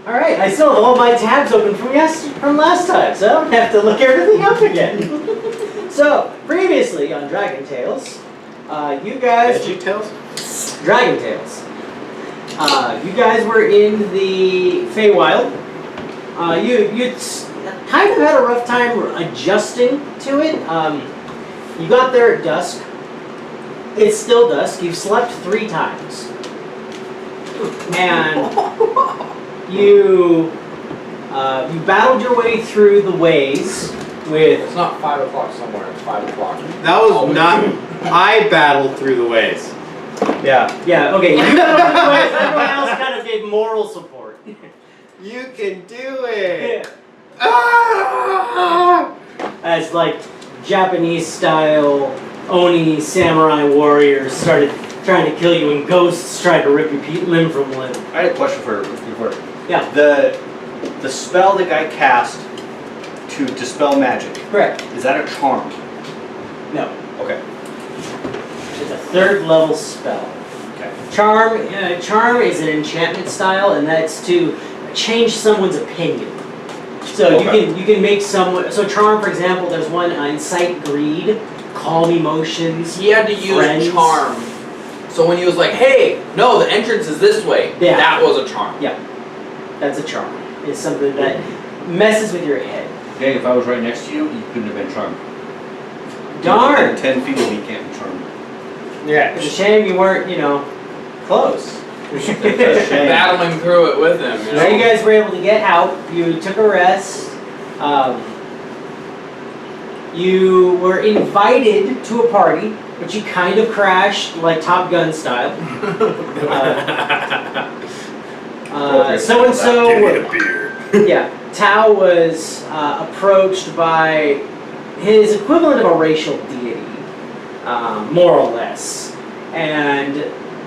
All right, I still have all my tabs open from last time, so I don't have to look everything up again. So previously on Dragon Tales, you guys. Veggie Tales? Dragon Tales. You guys were in the Fey Wild. You kind of had a rough time adjusting to it. You got there at dusk. It's still dusk. You've slept 3 times. And you battled your way through the ways with... It's not 5 o'clock somewhere, it's 5 o'clock. That was not... I battled through the ways. Yeah, okay. You battled through the ways, everyone else kind of gave moral support. You can do it! Yeah. Ah! As like Japanese style Oni samurai warriors started trying to kill you and ghosts tried to rip your limb from limb. I had a question for before. Yeah. The spell the guy cast to dispel magic. Correct. Is that a charm? No. Okay. It's a 3rd level spell. Okay. Charm is an enchantment style, and that's to change someone's opinion. So you can make someone. So charm, for example, there's one incite greed, calm emotions. He had to use charm. So when he was like, "Hey, no, the entrance is this way," that was a charm. Yeah, that's a charm. It's something that messes with your head. Dang, if I was right next to you, you couldn't have been charmed. Darn. 10 feet of me can't be charmed. Yeah. It's a shame you weren't, close. That's a shame. Battling through it with him. Now you guys were able to get out. You took a rest. You were invited to a party, but you kind of crashed like Top Gun style. So and so. Yeah, Tao was approached by his equivalent of a racial deity, more or less, and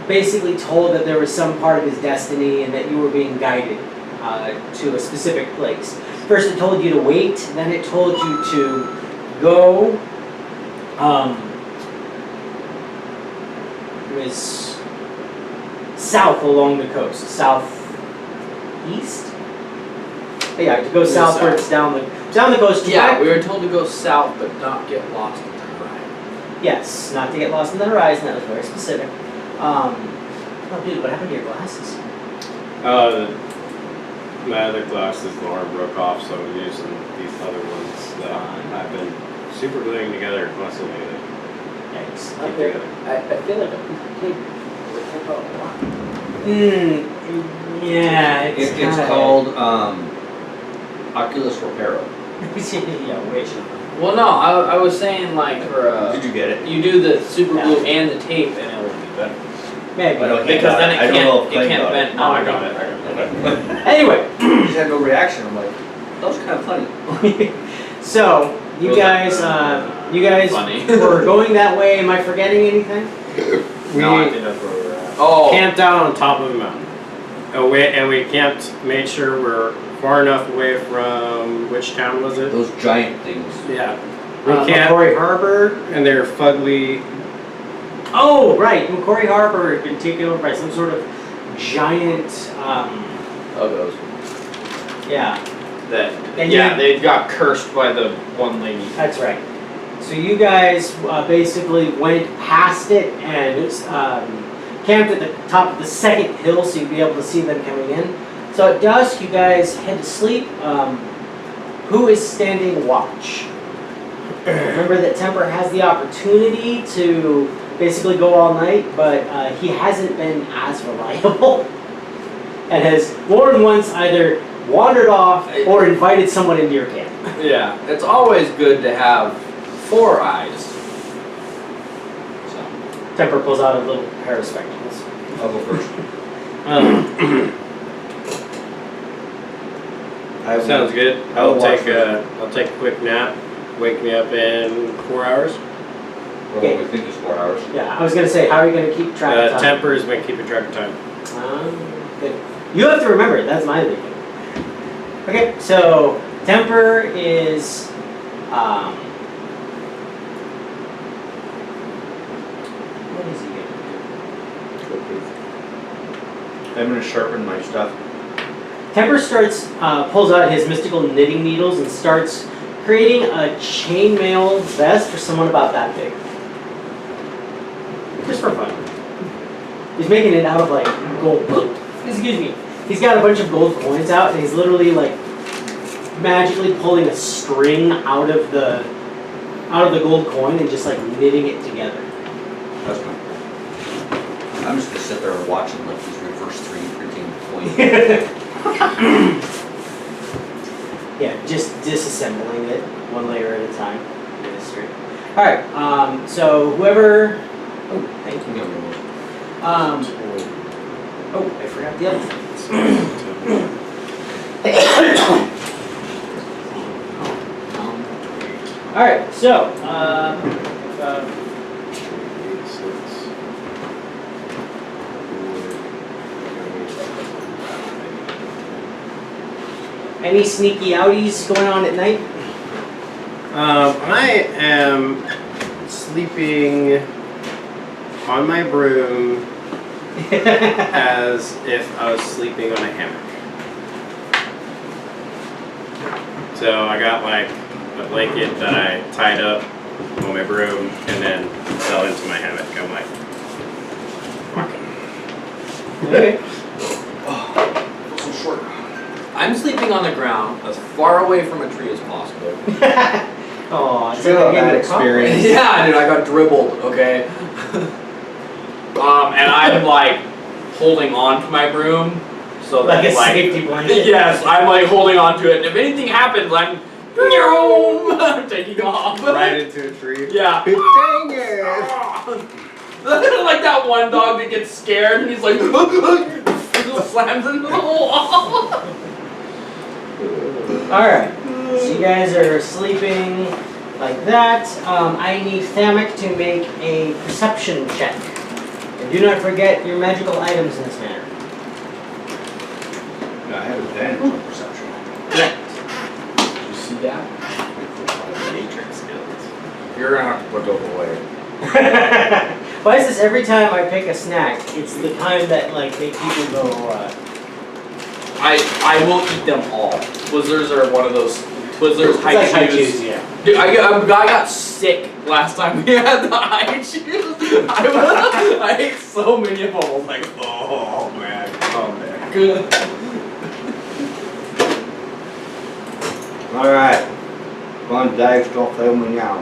basically told that there was some part of his destiny and that you were being guided to a specific place. First it told you to wait, then it told you to go, it was south along the coast, southeast? Yeah, to go southwards down the coast. Yeah, we were told to go south but not get lost in the horizon. Yes, not to get lost in the horizon, that was very specific. Oh dude, what happened to your glasses? My other glasses, the arm broke off, so I'm using these other ones that I've been super gluing together constantly. Yikes. Keep Okay. together. I feel like a pig would take out a lot. Yeah, it's It's called Oculus Reparo. Yeah, wish. Well, no, I was saying like for Did you get it? you do the super glue and the tape, and it will be better. Maybe. I don't Because then I don't know if it Clay can't got bend. Oh, I got it. Anyway, You just had no reaction. I'm like, that was kind of funny. so you guys Funny. were going that way. Am I forgetting anything? No, I didn't know where we were at. Oh. Camped out on top of a mountain. And we camped, made sure we're far enough away from, which town was it? Those giant things. Yeah. We camped, Macquarie Harbor. and they're fugly. Oh, right. Macquarie Harbor had been taken over by some sort of giant, Those. yeah. And they got cursed by the one lady. That's right. So you guys basically went past it and camped at the top of the second hill so you'd be able to see them coming in. So at dusk, you guys head to sleep. Who is standing watch? Remember that Temper has the opportunity to basically go all night, but he hasn't been as reliable and has more than once either wandered off or invited someone into your camp. Yeah, it's always good to have 4 eyes. So. Temper pulls out a little pair of spectacles. I'll go first. Sounds good. I'll take a quick nap. Wake me up in 4 hours. Well, we think it's 4 hours. Yeah, I was going to say, how are you going to keep track of time? Temper is been keeping track of time. Good. You have to remember, that's my big thing. Okay, so Temper is, what is he going to I'm going to sharpen my stuff. Temper starts, pulls out his mystical knitting needles and starts creating a chainmail vest for someone about that big. Just for fun. He's making it out of like gold. Excuse me. He's got a bunch of gold coins out and he's literally like magically pulling a string out of the gold coin and just like knitting it together. That's fine. I'm just gonna sit there and watch him like he's reverse 3D printing coins. Yeah, just disassembling it one layer at a time. Alright, so whoever. Oh, thank you. Oh, I forgot the other thing. Alright, so, any sneaky outies going on at night? I am sleeping on my broom as if I was sleeping on a hammock. So I got like a blanket that I tied up on my broom and then fell into my hammock. I'm like, Okay. So short. I'm sleeping on the ground as far away from a tree as possible. Oh, it's Feel like a bad game of experience. Yeah, dude, I got dribbled, okay? And I'm like holding on to my broom so that like a safety blanket. yes, I'm like holding on to it. And if anything happens, I'm taking off. right into a tree. Yeah. Dang it! Like that one dog that gets scared and he's like slams into the wall. Alright, so you guys are sleeping like that. I need Thammek to make a perception check. And do not forget your magical items in this manner. I have advantage on perception. Correct. You see that? Matrix skills. You're gonna have to put those away. Why is this every time I pick a snack, it's the time that like they people go, I will eat them all. Twizzlers are one of those. Twizzlers, it's like high chews. chews, yeah. Dude, I got sick last time we had the high chews. I ate so many of them. I was like, oh man, come back. Alright. Go on, dice, don't fail me now.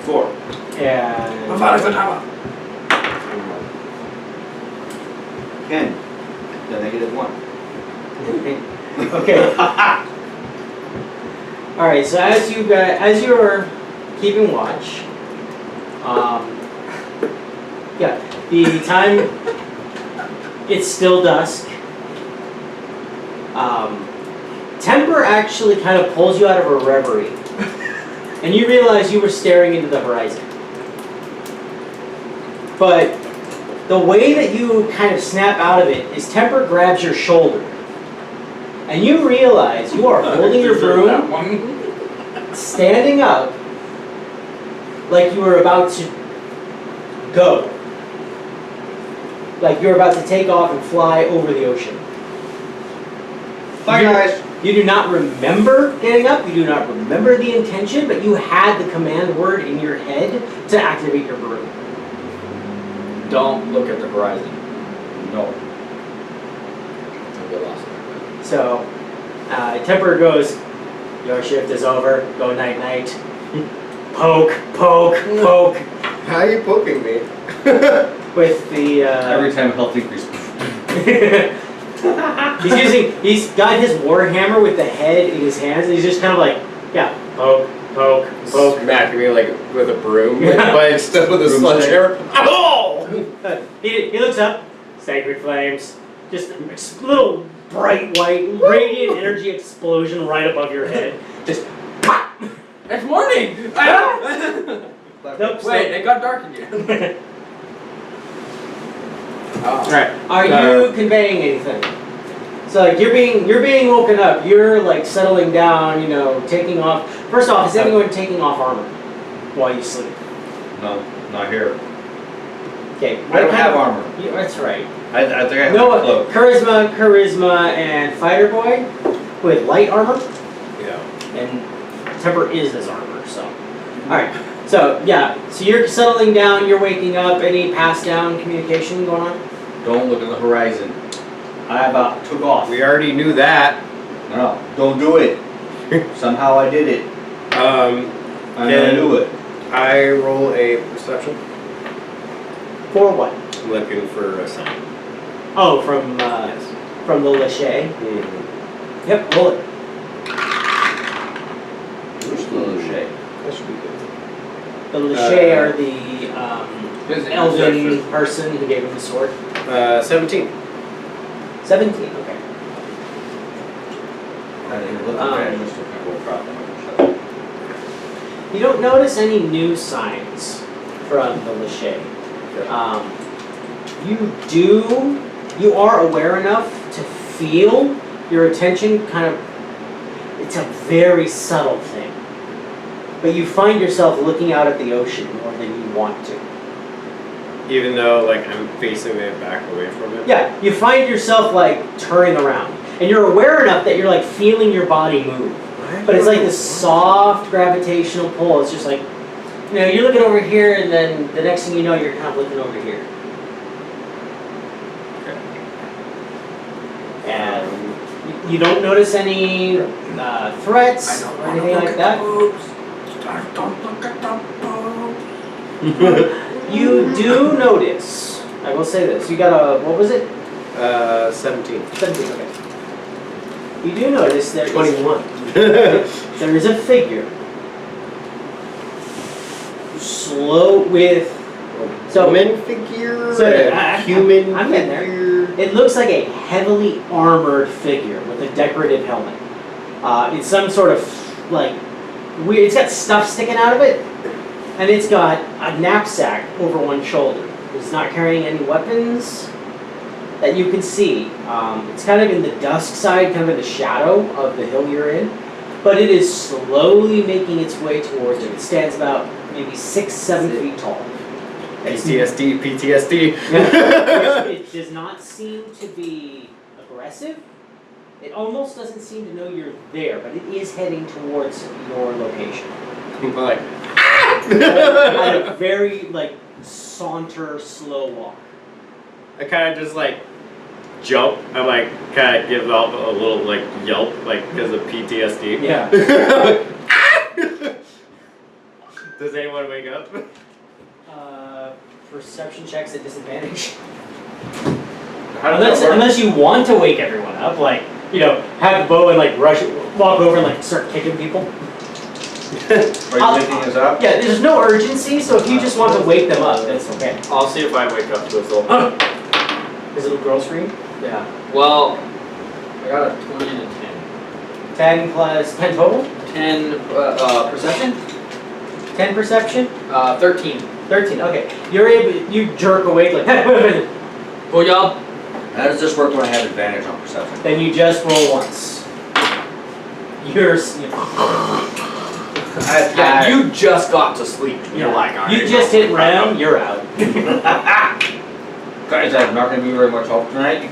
4. And Ken. The -1. okay. All right. So as you're keeping watch, yeah, the time it's still dusk. Temper actually kind of pulls you out of a reverie, and you realize you were staring into the horizon. But the way that you kind of snap out of it is Temper grabs your shoulder. And you realize you are holding your broom, standing up, like you were about to go. Like you're about to take off and fly over the ocean. Bye, guys. You do not remember getting up, you do not remember the intention, but you had the command word in your head to activate your broom. Don't look at the horizon. No. So, Temper goes, your shift is over, go night-night. Poke, poke, poke. How are you poking me? With the, Every time health increase. he's got his warhammer with the head in his hands, and he's just kind of like, yeah, poke, poke, poke. Smacking me like with a broom, Yeah. but instead with a sledgehammer. Oh! He looks up, sacred flames, just a little bright white, radiant energy explosion right above your head. Just pop! It's morning! Nope, Wait, it got dark again. Alright. Are you conveying anything? So like you're being woken up, you're like settling down, you know, taking off. First off, is anyone taking off armor while you sleep? No, not here. Okay. I don't have armor. Yeah, that's right. I think I have No, a cloak. charisma, and fighter boy with light armor, Yeah. and temper is his armor. So, all right. So yeah, so you're settling down. You're waking up. Any pass down communication going on? Don't look at the horizon. I about took off. We already knew that. No, don't do it. Somehow I did it. I knew it. I roll a perception. For what? I'm looking for a sign. Oh, from the Lachey. Mm-hmm. Yep, roll it. Where's the little shade? That should be good. The Lachey are the His elven ancestors. person who gave him the sword. 17. 17. Okay. I didn't look at it. I just took my gold prop and I shut it. You don't notice any new signs from the Lachey. You are aware enough to feel your attention kind of, it's a very subtle thing. But you find yourself looking out at the ocean more than you want to. Even though, like, I'm facing it back away from it. Yeah, you find yourself like turning around. And you're aware enough that you're like feeling your body move. But it's like this soft gravitational pull. It's just like, you're looking over here and then the next thing you know, you're kind of looking over here. And you don't notice any threats or anything like that. Don't look at the boobs. You do notice, I will say this, you got a, what was it? 17. 17, okay. You do notice there is, 21. there is a figure. Slow with, so Human figure? So, human I'm getting there. figure? It looks like a heavily armored figure with a decorative helmet. It's some sort of like weird. It's got stuff sticking out of it, and it's got a knapsack over one shoulder. It's not carrying any weapons that you can see. It's kind of in the dusk side, kind of in the shadow of the hill you're in, but it is slowly making its way towards it. It stands about maybe 6-7 feet tall. PTSD. It does not seem to be aggressive. It almost doesn't seem to know you're there, but it is heading towards your location. Like, At a very saunter, slow walk. I kind of just jump. I kind of give off a little yelp because of PTSD. Yeah. Does anyone wake up? Perception checks at disadvantage. How does that work? Unless you want to wake everyone up, have the bow and rush, walk over and start kicking people. Are you picking us up? Yeah, there's no urgency, so if you just want to wake them up, that's okay. I'll see if I wake up to a soul. Is it a girl scream? Yeah. Well, I got a 20 and a 10. 10 plus 10 total? 10 perception? 10 perception? 13. 13, okay. You jerk awake Well, y'all. How does this work when I have advantage on perception? then you just roll once. Yeah, you just got to sleep. You're you just hit round, you're out. Guys, I'm not going to be very much help tonight.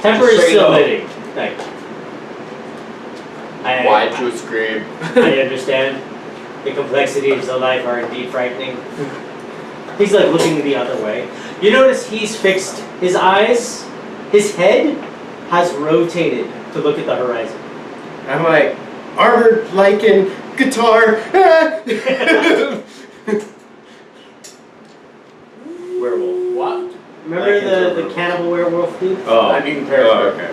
Temper is Straight still up. living. Thank you. Why'd you scream? I understand. The complexities of life are indeed frightening. He's looking the other way. You notice he's fixed his eyes, his head has rotated to look at the horizon. I'm armored lichen, guitar. Werewolf. What? Remember the cannibal werewolf dude? Oh. I didn't Oh, care. okay.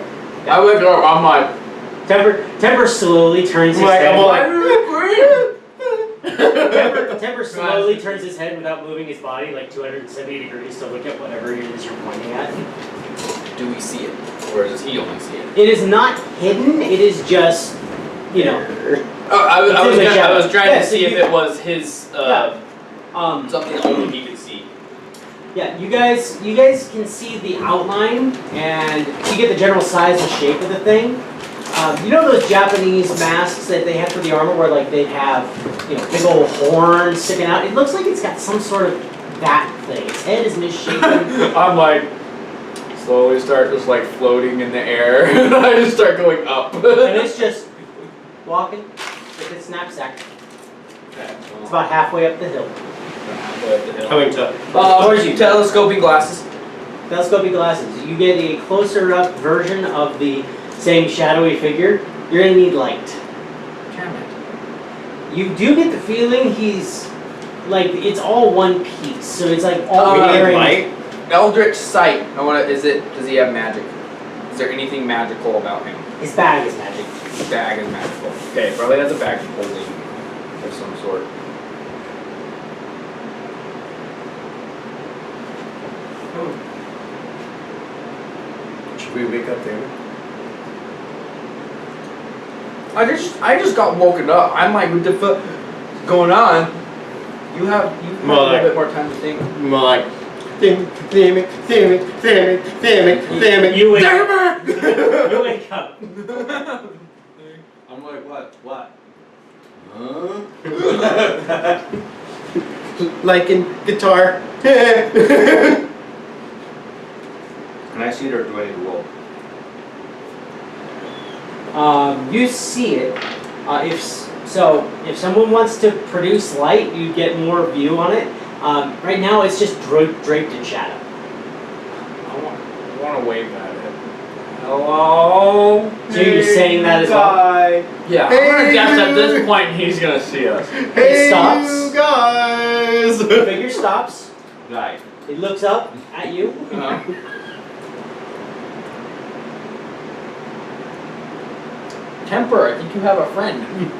I wake up, I'm like, Temper slowly turns his head. why did you scream? Temper slowly turns his head without moving his body 270 degrees to look at whatever it is you're pointing at. Do we see it? Or does he only see it? It is not hidden, it is just, Oh, I was trying Yeah, to so see if you- it was his, something only he could see. Yeah, you guys can see the outline and you get the general size and shape of the thing. You know those Japanese masks that they have for the armor where they have, big old horns sticking out? It looks like it's got some sort of that thing. Its head is misshapen. I'm like, slowly start just like floating in the air, and I just start going up. And it's just walking with its knapsack. Okay, It's about halfway up the hill. halfway up the hill. Coming to. Towards you. Telescoping glasses. Telescopic glasses. You get a closer up version of the same shadowy figure. You're gonna need light. Damn it. You do get the feeling he's like it's all one piece. So it's like all We need wearing light. Eldritch sight. I want to. Is it? Does he have magic? Is there anything magical about him? His bag is magic. His bag is magical. Okay, probably has a bag of holding of some sort. Should we wake up Thammek? I just got woken up. I'm like, what the fuck is going on? You have a little bit more time to think. More like, Thammek. You wake up. You wake up. I'm like, what? Like in guitar. Can I see it or do I need to roll? You see it. If someone wants to produce light, you get more view on it. Right now, it's just draped in shadow. I want to wave at it. Hello? So you're saying that as well? Guy. Yeah, I'm gonna guess at this point he's gonna see us. Hey, stops. you guys. The figure stops. Right. It looks up at you. Temper, I think you have a friend.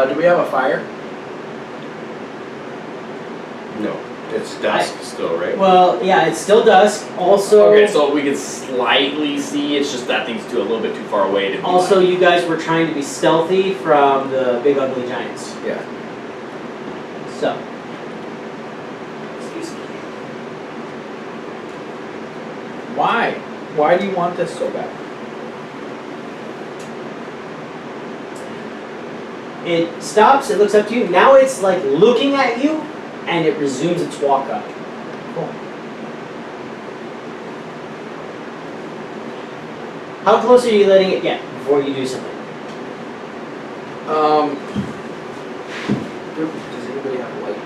Do we have a fire? No, it's dusk still, right? Well, yeah, it's still dusk. Also, Okay, so we can slightly see. It's just that thing's a little bit too far away to be also, like- you guys were trying to be stealthy from the big ugly giants. Yeah. So, excuse me. Why? Why do you want this so bad? It stops. It looks up to you. Now it's like looking at you, and it resumes its walk up. Cool. How close are you letting it get before you do something? Does anybody have light?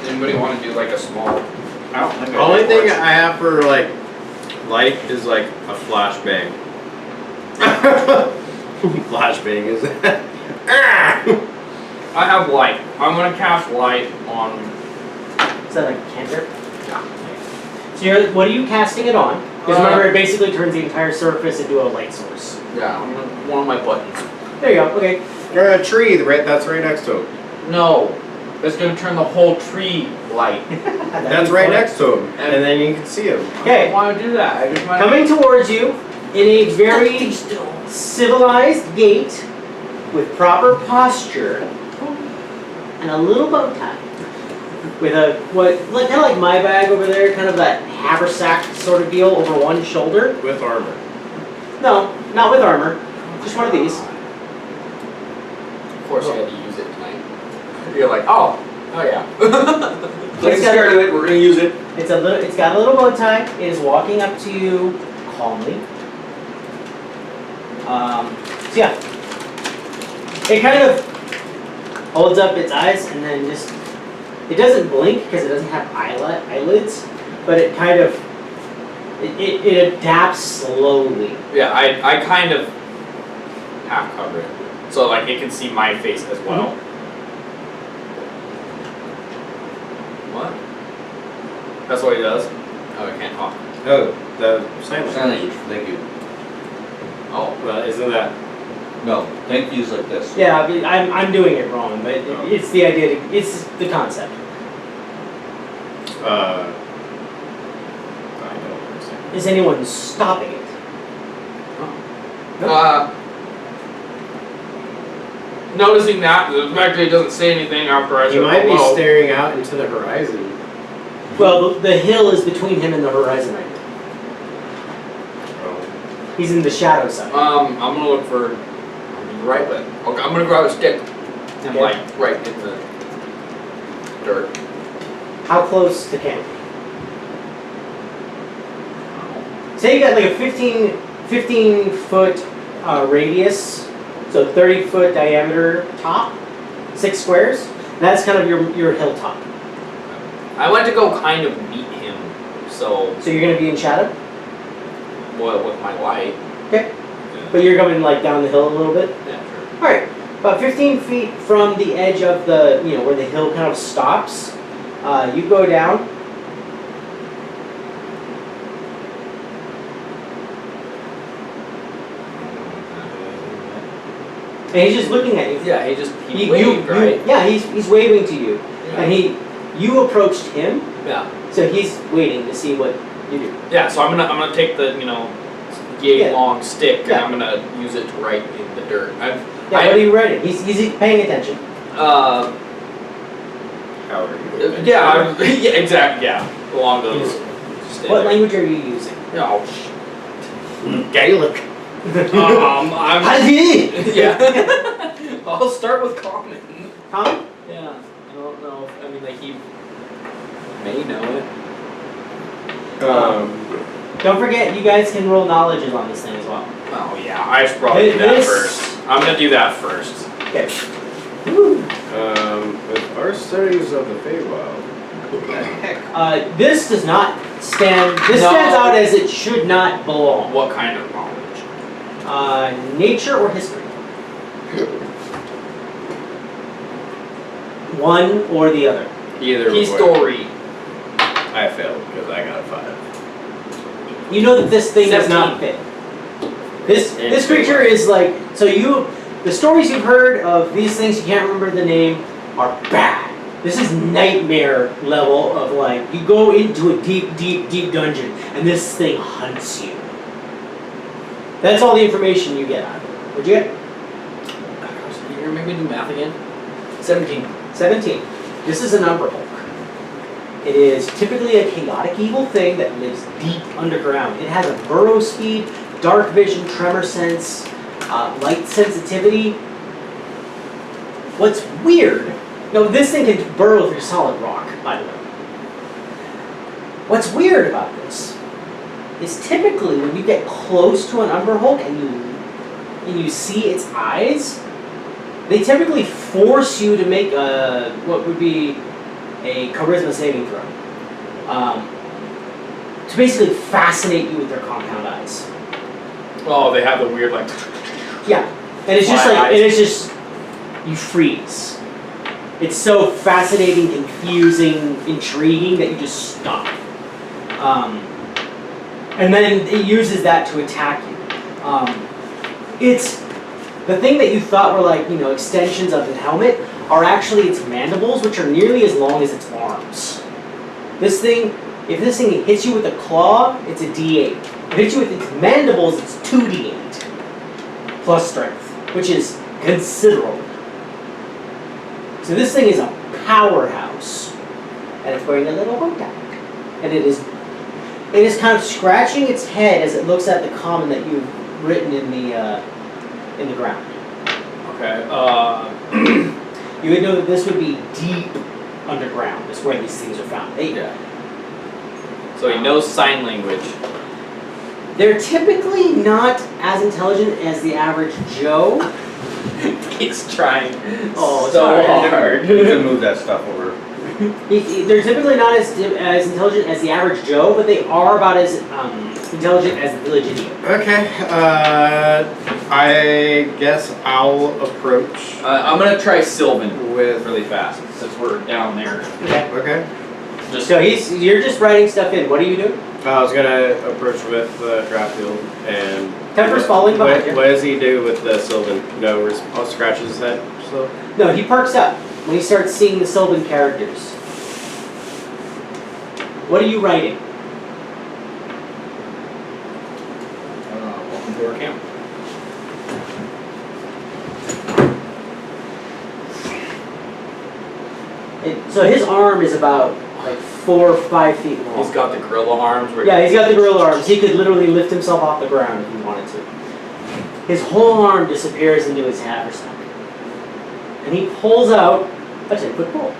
Does anybody want to do like a small? I don't think The only thing I have for like light is like a flashbang. Flashbang is I have light. I'm gonna cast light on. Is that like a cantrip? Yeah. So what are you casting it on? Because remember, it basically turns the entire surface into a light source. Yeah, I'm gonna, one of my buttons. There you go. Okay. You're a tree, right? That's right next to him. No, it's gonna turn the whole tree light. That's right next to him, and then you can see him. Okay. I don't want to do that. I just want Coming towards you in a very civilized gait with proper posture and a little bow tie. With a, kind of like my bag over there, kind of that haversack sort of deal over one shoulder. With armor. No, not with armor. Just one of these. Of course, I had to use it tonight. You're like, oh yeah. Don't get scared of it, we're gonna use it. It's got a little bow tie. It is walking up to you calmly. So yeah. It kind of holds up its eyes and then just, it doesn't blink because it doesn't have eyelids, but it kind of, it adapts slowly. Yeah, I kind of half cover it, so like it can see my face as well. What? That's what he does? Oh, I can't talk. Oh, the sign Sign language, thank you. Oh. Well, isn't that? No, thank yous like this. Yeah, I'm doing it wrong, but it's the idea, it's the concept. I don't understand. Is anyone stopping it? Noticing that, the fact that he doesn't say anything after I He said might be hello. staring out into the horizon. Well, the hill is between him and the horizon right now. Oh. He's in the shadow side. I'm gonna look for right leg. Okay, I'm gonna grab a stick and Okay. like right in the dirt. How close to camp? Say you got like a 15 foot radius, so 30 foot diameter top, 6 squares. That's kind of your hilltop. I went to go kind of meet him, so So you're gonna be in shadow? well, with my light. Okay. But you're coming like down the hill a little bit? Yeah, sure. Alright. About 15 feet from the edge of the, where the hill kind of stops, you go down. And he's just looking at you. Yeah, he waved, right? Yeah, he's waving to you. Yeah. And you approached him, Yeah. so he's waiting to see what you do. Yeah, so I'm gonna take the yay Yeah. long stick Yeah. and I'm gonna use it to write in the dirt. What are you writing? He's paying attention. How are you? Yeah, yeah, exactly. Yeah, along those. What language are you using? Oh, Gaelic. I'm. Hadi! Yeah. I'll start with common. Common? Yeah. I don't know. He may know it. Don't forget, you guys can roll knowledges on this thing as well. Oh yeah, I should probably do that first. I'm gonna do that first. Okay. Woo. With our studies of the Fey Wild, What the heck? This does not stand. This No. stands out as it should not belong. What kind of knowledge? Nature or history? One or the other. either way, History. I failed because I got a 5. You know that this thing does 17. not fit. This It's creature is like, the stories you've heard of these things you can't remember the name are bad. This is nightmare level of like, you go into a deep, deep, deep dungeon and this thing hunts you. That's all the information you get out of it. What'd you get? Can you make me do math again? 17. 17. This is a number hulk. It is typically a chaotic evil thing that lives deep underground. It has a burrow speed, dark vision, tremor sense, light sensitivity. What's weird, this thing can burrow through solid rock, by the way. What's weird about this is typically when you get close to an Umber Hulk and you see its eyes, they typically force you to make what would be a charisma saving throw. To basically fascinate you with their compound eyes. Oh, they have the weird like. Yeah, and it's just My like, eyes. and it's just, you freeze. It's so fascinating, confusing, intriguing that you just stop. And then it uses that to attack you. It's the thing that you thought were like, extensions of the helmet are actually its mandibles, which are nearly as long as its arms. This thing, if this thing hits you with a claw, it's a D8. If it hits you with its mandibles, it's 2D8 plus strength, which is considerable. So this thing is a powerhouse, and it's wearing a little bow tie, and it is kind of scratching its head as it looks at the common that you've written in the ground. Okay. You would know that this would be deep underground. That's where these things are found. Yeah. So he knows sign language. They're typically not as intelligent as the average Joe. He's trying Oh, so sorry. hard. You can move that stuff over. They're typically not as intelligent as the average Joe, but they are about as intelligent as the village idiot. Okay, I guess I'll approach I'm gonna try Sylvan with. really fast since we're down there. Okay. Okay. Just So you're just writing stuff in. What are you doing? I was gonna approach with Giraffield and. Temper's falling behind you. What does he do with the Sylvan? No, scratches his head still? No, he perks up when he starts seeing the Sylvan characters. What are you writing? welcome to our camp. So his arm is about like 4 or 5 feet long. He's got the gorilla arms. Where Yeah, he's got the gorilla arms. He could literally lift himself off the ground if he wanted to. His whole arm disappears into his haversack. And he pulls out a 10-foot pole,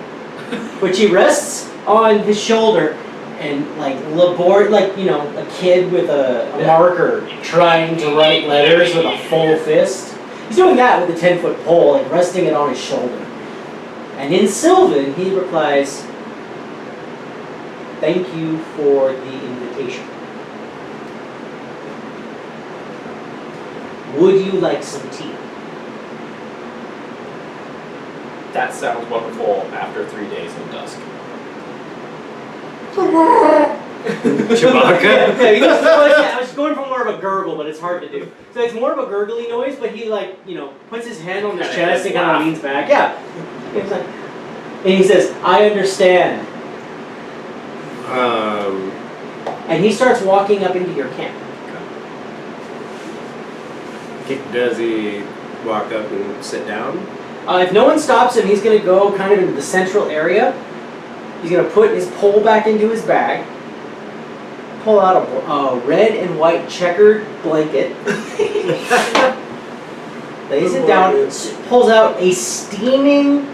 which he rests on his shoulder and like like a kid with a marker trying to write letters with a full fist. He's doing that with a 10-foot pole, like resting it on his shoulder. And in Sylvan, he replies, "Thank you for the invitation. Would you like some tea?" That sounds wonderful after 3 days of dusk. Chewbacca. Yeah, he goes, I was going for more of a gurgle, but it's hard to do. So it's more of a gurgly noise, but he puts his hand on his chest and kind of leans back. Yeah. He's like, and he says, "I understand." And he starts walking up into your camp. Does he walk up and sit down? If no one stops him, he's going to go kind of into the central area. He's going to put his pole back into his bag, pull out a red and white checkered blanket, lays it down, pulls out a steaming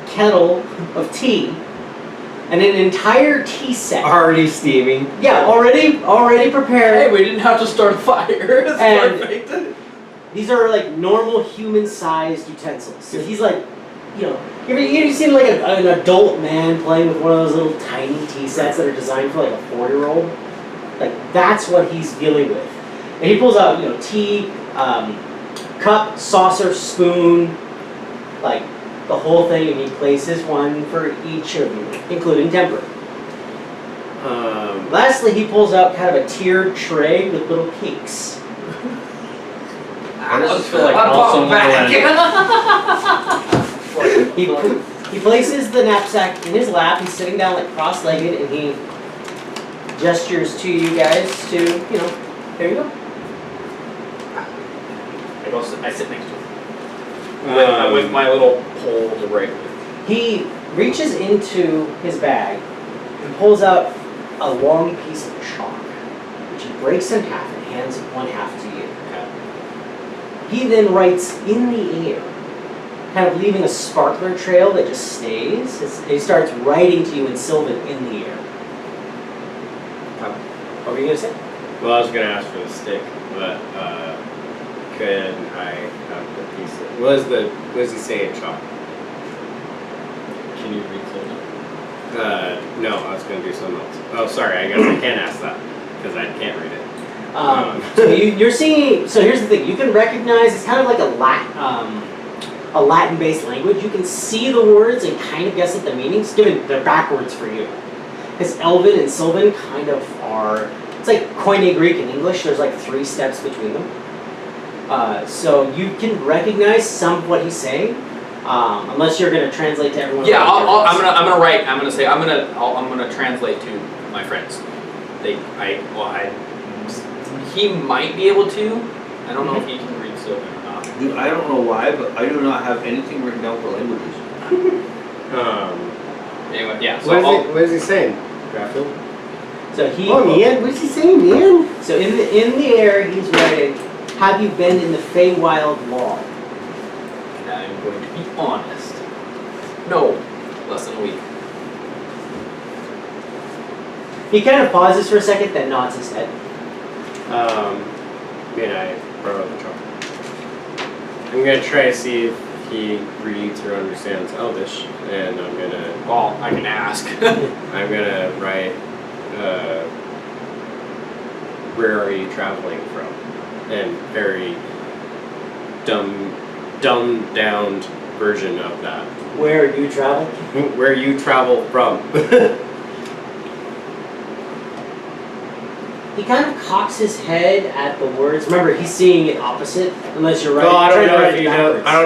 kettle of tea, and an entire tea set. Already steaming. Yeah, already prepared. Hey, we didn't have to start a fire. It's And- perfect. These are like normal human-sized utensils. So he's like, you ever seen like an adult man playing with one of those little tiny tea sets that are designed for like a 4-year-old? Like that's what he's dealing with. And he pulls out, tea, cup, saucer, spoon, like the whole thing, and he places one for each of you, including temper. Lastly, he pulls out kind of a tiered tray with little cakes. How does this feel like I'm also back. He places the knapsack in his lap. He's sitting down like cross-legged, and he gestures to you guys to, there you go. I sit next to him. With my little pole to write with. He reaches into his bag and pulls out a long piece of chalk, which he breaks in half and hands one half to you. Okay. He then writes in the air, kind of leaving a sparkler trail that just stays. He starts writing to you in Sylvan in the air. What were you going to say? Well, I was going to ask for the stick, but could I have the piece of... What does he say in chalk? Can you read something? No, I was going to do something else. Oh, sorry, I guess I can't ask that, because I can't read it. So you're seeing. So here's the thing: you can recognize it's kind of like a Latin-based language. You can see the words and kind of guess at the meanings, given they're backwards for you. Because Elven and Sylvan kind of are. It's like Koine Greek and English. There's like 3 steps between them. So you can recognize some of what he's saying, unless you're going to translate to everyone. Yeah, I'm gonna write. I'm gonna translate to my friends. He might be able to. I don't know if he can read Sylvan or not. Dude, I don't know why, but I do not have anything written down for languages. Anyway, yeah. So What is he saying? Giraffield? So he. Oh, man, what is he saying, man? So in the air, he's writing, "Have you been in the Fey Wild long?" And I'm going to be honest. No, less than a week. He kind of pauses for a second, then nods his head. May I borrow the chalk? I'm gonna try to see if he reads or understands Elvish, and I'm gonna. Well, I can ask. I'm gonna write. Where are you traveling from? And very dumbed down version of that. Where you travel? Where you travel from? He kind of cocks his head at the words. Remember, he's seeing it opposite, unless you're right. Well, I don't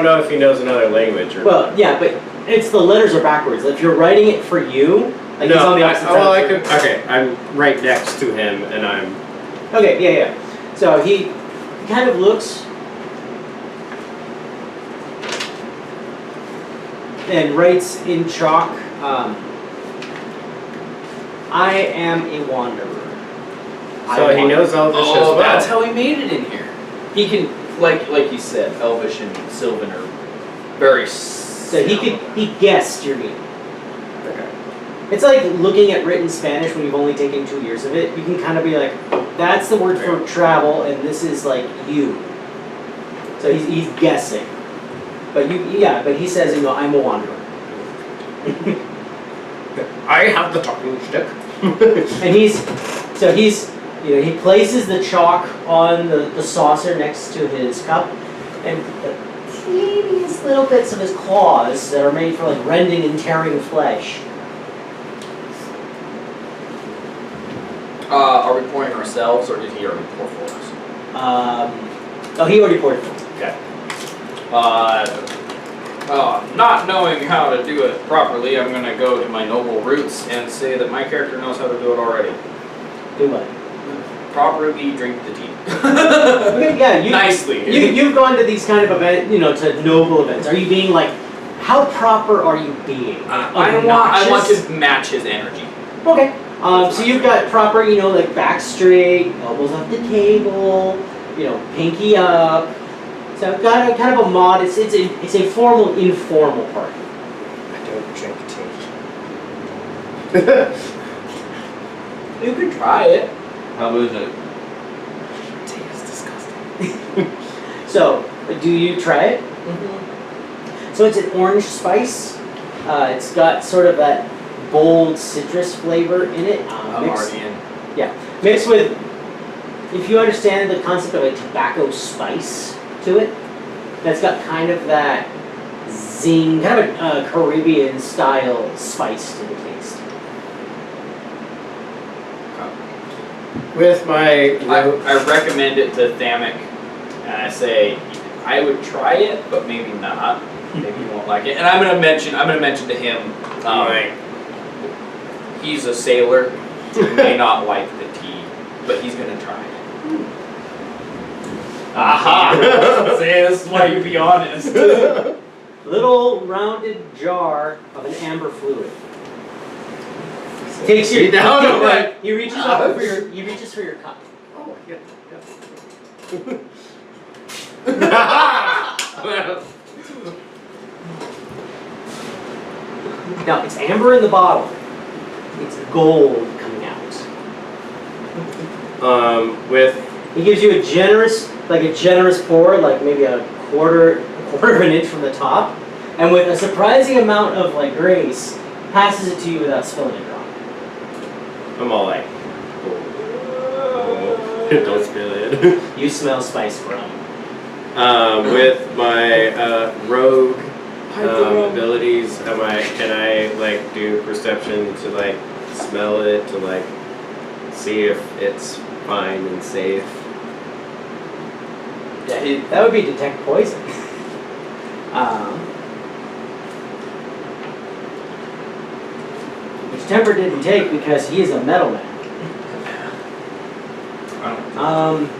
know if he knows another language. Or Well, yeah, but it's the letters are backwards. If you're writing it for you, like he's on the opposite side. Okay, I'm right next to him, and I'm. Okay, yeah. So he kind of looks and writes in chalk. I am a wanderer. So he knows Elvish as well. That's how he made it in here. He can, like you said, Elvish and Sylvan are very. So he guessed your name. Okay. It's like looking at written Spanish when you've only taken 2 years of it. You can kind of be like, that's the word for travel, and this is like you. So he's guessing. But but he says, I'm a wanderer. I have the talking stick. And he places the chalk on the saucer next to his cup, and the teeniest little bits of his claws that are made for like rending and tearing flesh. Are we pouring ourselves, or did he already pour for us? He already poured it for me. Okay. Not knowing how to do it properly, I'm going to go to my noble roots and say that my character knows how to do it already. Do what? Properly drink the tea. Okay, yeah, Nicely. You've gone to these kind of events, to noble events. Are you being like, how proper are you being? I want to match his energy. Okay. So you've got proper, like back straight, elbows off the table, pinky up. So I've got kind of a modest, it's a formal, informal party. I don't drink tea. You could try it. How is it? Tea is disgusting. So, do you try it? Mm-hmm. So it's an orange spice. It's got sort of that bold citrus flavor in it. I'm already in. Mixed with, if you understand the concept of a tobacco spice to it, that's got kind of that zing, kind of a Caribbean style spice to the taste. With my... I recommend it to Thammek, and I say I would try it, but maybe not. Maybe you won't like it. And I'm gonna mention to him. He's a sailor. He may not like the tea, but he's gonna try it. Aha! Say this is why you be honest. Little rounded jar of an amber fluid. Takes your he reaches up for your cup. Oh, yeah. Now it's amber in the bottle. It's gold coming out. With He gives you a generous pour, like maybe a quarter of an inch from the top, and with a surprising amount of like grace, passes it to you without spilling a drop. I'm all like, oh. Don't spill it. You smell spice rum. With my rogue abilities, can I like do perception to like smell it, to like see if it's fine and safe? Yeah, that would be detect poison. Which Temper didn't take because he is a metal man.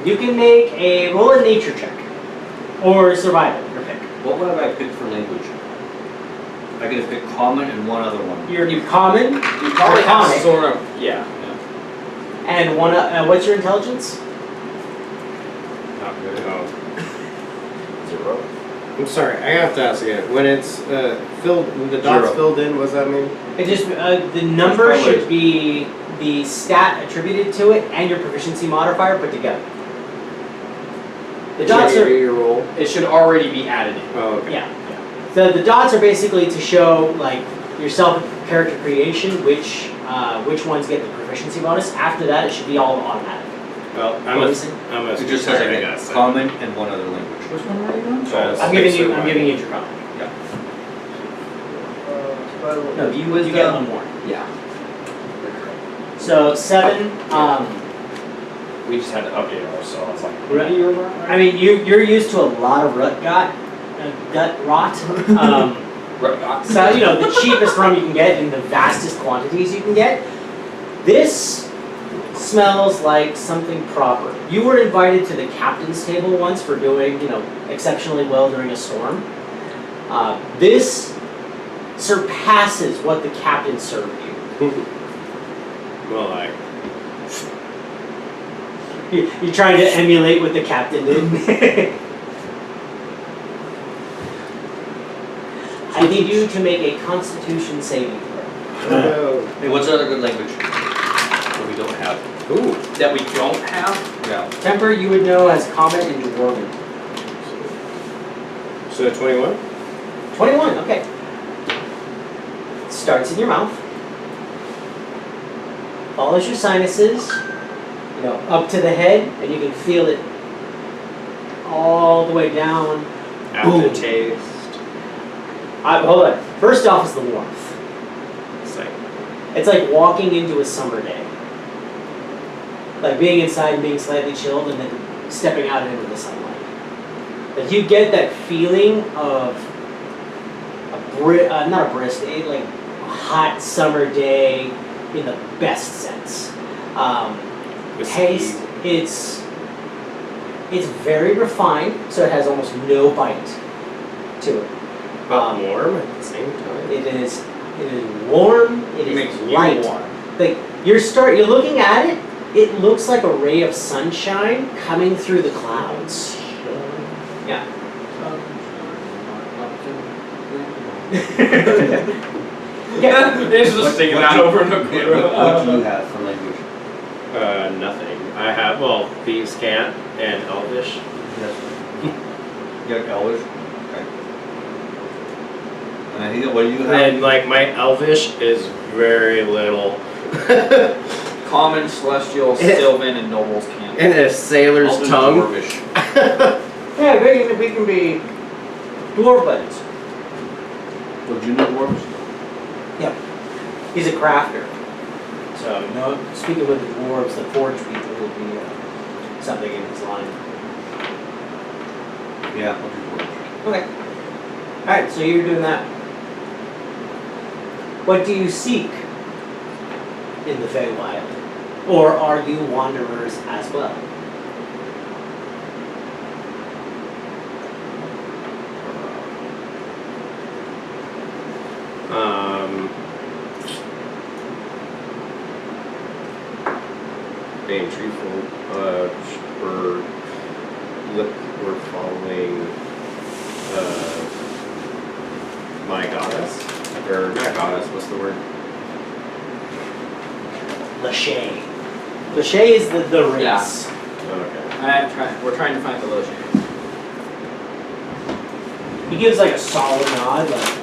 You can make a roll a nature check. Or survival, your pick. What would I pick for language? I could have picked common and one other one. You're common. You probably have sort of, yeah. And one. What's your intelligence? Not good. Oh. 0. I'm sorry, I have to ask again. When it's filled, when the dot's 0. filled in, what does that mean? It just the number should be the stat attributed to it and your proficiency modifier put together. The dots are. Your roll. It should already be added in. Oh, okay. Yeah. So the dots are basically to show like your self-character creation, which ones get the proficiency bonus. After that, it should be all automatic. Well, I'm a It just says I get common and one other language. Which one are you doing? I'm giving you intercommon. Yeah. No, you get one more. Yeah. So 7. We just had to update ours, so it's like. I mean, you're used to a lot of gut rot. So the cheapest rum you can get in the vastest quantities you can get. This smells like something proper. You were invited to the captain's table once for doing exceptionally well during a storm. This surpasses what the captain served you. Well, like. You're trying to emulate what the captain did. I need you to make a Constitution saving throw. Hey, what's another good language that we don't have? Ooh. That we don't have? Yeah. Temper you would know as Common and Dwarven. So 21? 21, okay. Starts in your mouth. Follows your sinuses, up to the head, and you can feel it all the way down. Aftertaste. Hold on. First off is the warmth. It's like It's like walking into a summer day. Like being inside and being slightly chilled and then stepping out into the sunlight. Like you get that feeling of not a brisk, like a hot summer day in the best sense. Taste, it's very refined, so it has almost no bite to it. but warm at the same time. It is warm, it Makes is you light. warm. Like you're looking at it, it looks like a ray of sunshine coming through the clouds. Yeah. Yeah. It's just singing that over and over. What do you have for language? Nothing. I have, Thieves' Cant and Elvish. Yes. You have Elvish? Okay. And I think what do you have? And like my Elvish is very little. Common, Celestial, Sylvan, and Noble's Camp. And a sailor's Elvish tongue. Dwarvish. Yeah, we can be dwarf buddies. Well, do you know dwarves? Yep. He's a crafter. So, speaking with the dwarves, the forge people will be something in his line. Yeah, I'll do dwarves. Okay. Alright, so you're doing that. What do you seek in the Fey Wild? Or are you wanderers as well? Being truthful, we're following my goddess, or not goddess. What's the word? Lachey. Lachey is the race. Yeah. Okay. We're trying to find the lotion. He gives like a solid nod, like,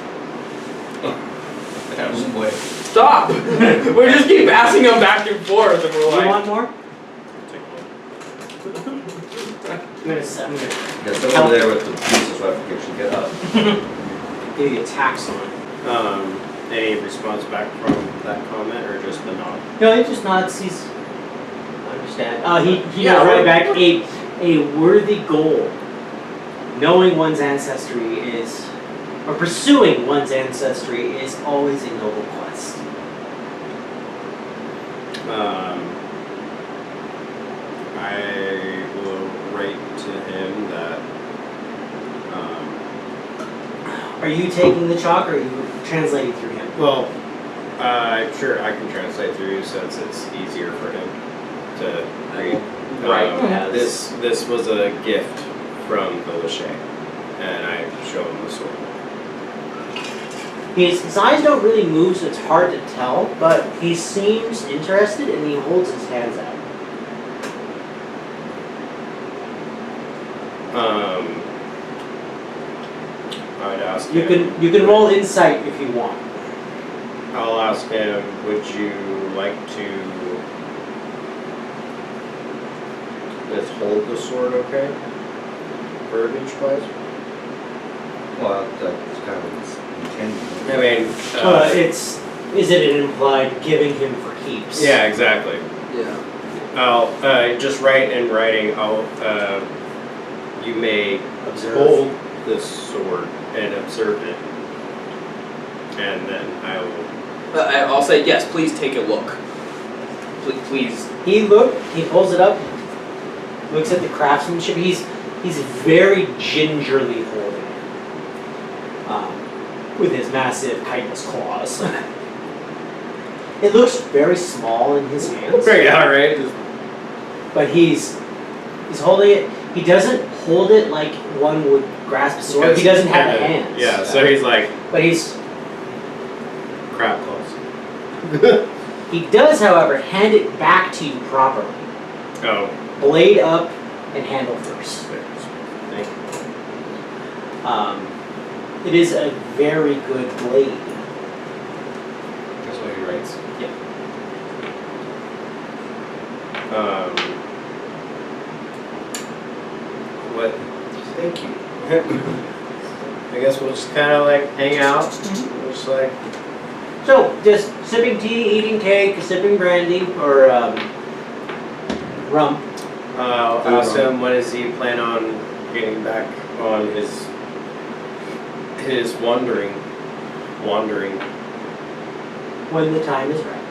Wait. Stop! We just keep passing them back and forth, and we're you like, want more? Take one. I'm gonna Yeah, so over there with the pieces, so I forget you get up. give you a tax on it. Any response back from that comment, or just the nod? No, he just nods. He's. I understand. He Yeah, nods right we're- back. A worthy goal. Knowing one's ancestry is, or pursuing one's ancestry is always a noble quest. I will write to him that. Are you taking the chalk, or are you translating through him? Well, sure, I can translate through since it's easier for him to read. Right. This was a gift from the Lachey, and I show him the sword. His eyes don't really move, so it's hard to tell, but he seems interested and he holds his hands out. I'd ask You him. can roll insight if you want. I'll ask him, would you like to just hold the sword okay? Verbiage wise? Well, that's kind of his intention. I mean, Is it an implied giving him for keeps? yeah, exactly. yeah. I'll just write in writing. You may Observe. hold this sword and observe it, and then I will. I'll say yes. Please take a look. Please. He pulls it up, looks at the craftsmanship. He's very gingerly holding it, with his massive chitinous claws. It looks very small in his hands, Yeah, right. but he's holding it. He doesn't hold it like one would grasp a sword. He doesn't have hands. Yeah, so he's like But he's crab claws. He does, however, hand it back to you properly. Oh. Blade up and handle first. Thank you. It is a very good blade. That's what he writes. What? Thank you. I guess we'll just kind of like hang out. We'll just like. So, just sipping tea, eating cake, sipping brandy, or rum. Ask him, when does he plan on getting back on his wandering? When the time is right.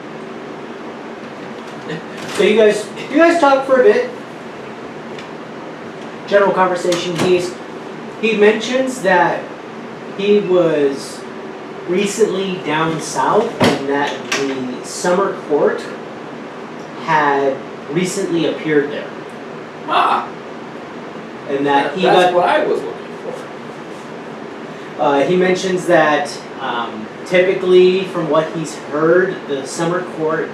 So you guys talk for a bit. General conversation. He mentions that he was recently down south and that the summer court had recently appeared there. Ah, And that he that's got. what I was looking for. He mentions that typically, from what he's heard, the summer court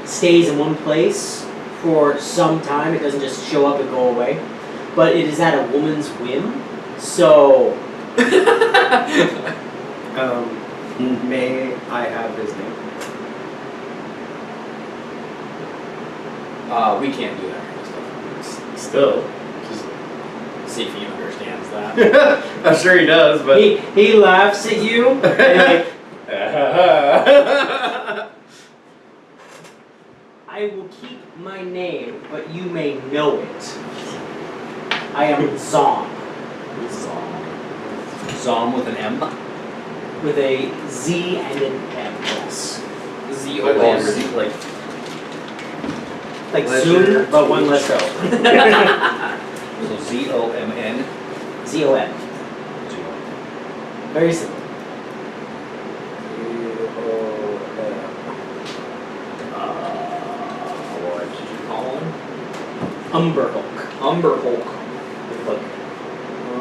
stays in one place for some time. It doesn't just show up and go away, but it is at a woman's whim. So, May I have his name? We can't do that kind of stuff. Still, just See if he understands that. I'm sure he does, but he laughs at you and like, I will keep my name, but you may know it. I am Zom, Zom with an M. with a Z and an M. Yes. Z-O-M. Like Leisure. Zoom, but one less O. So Z-O-M-N. Z-O-M. Very simple. What did you call him? Umber Hulk. Umber Hulk. Look.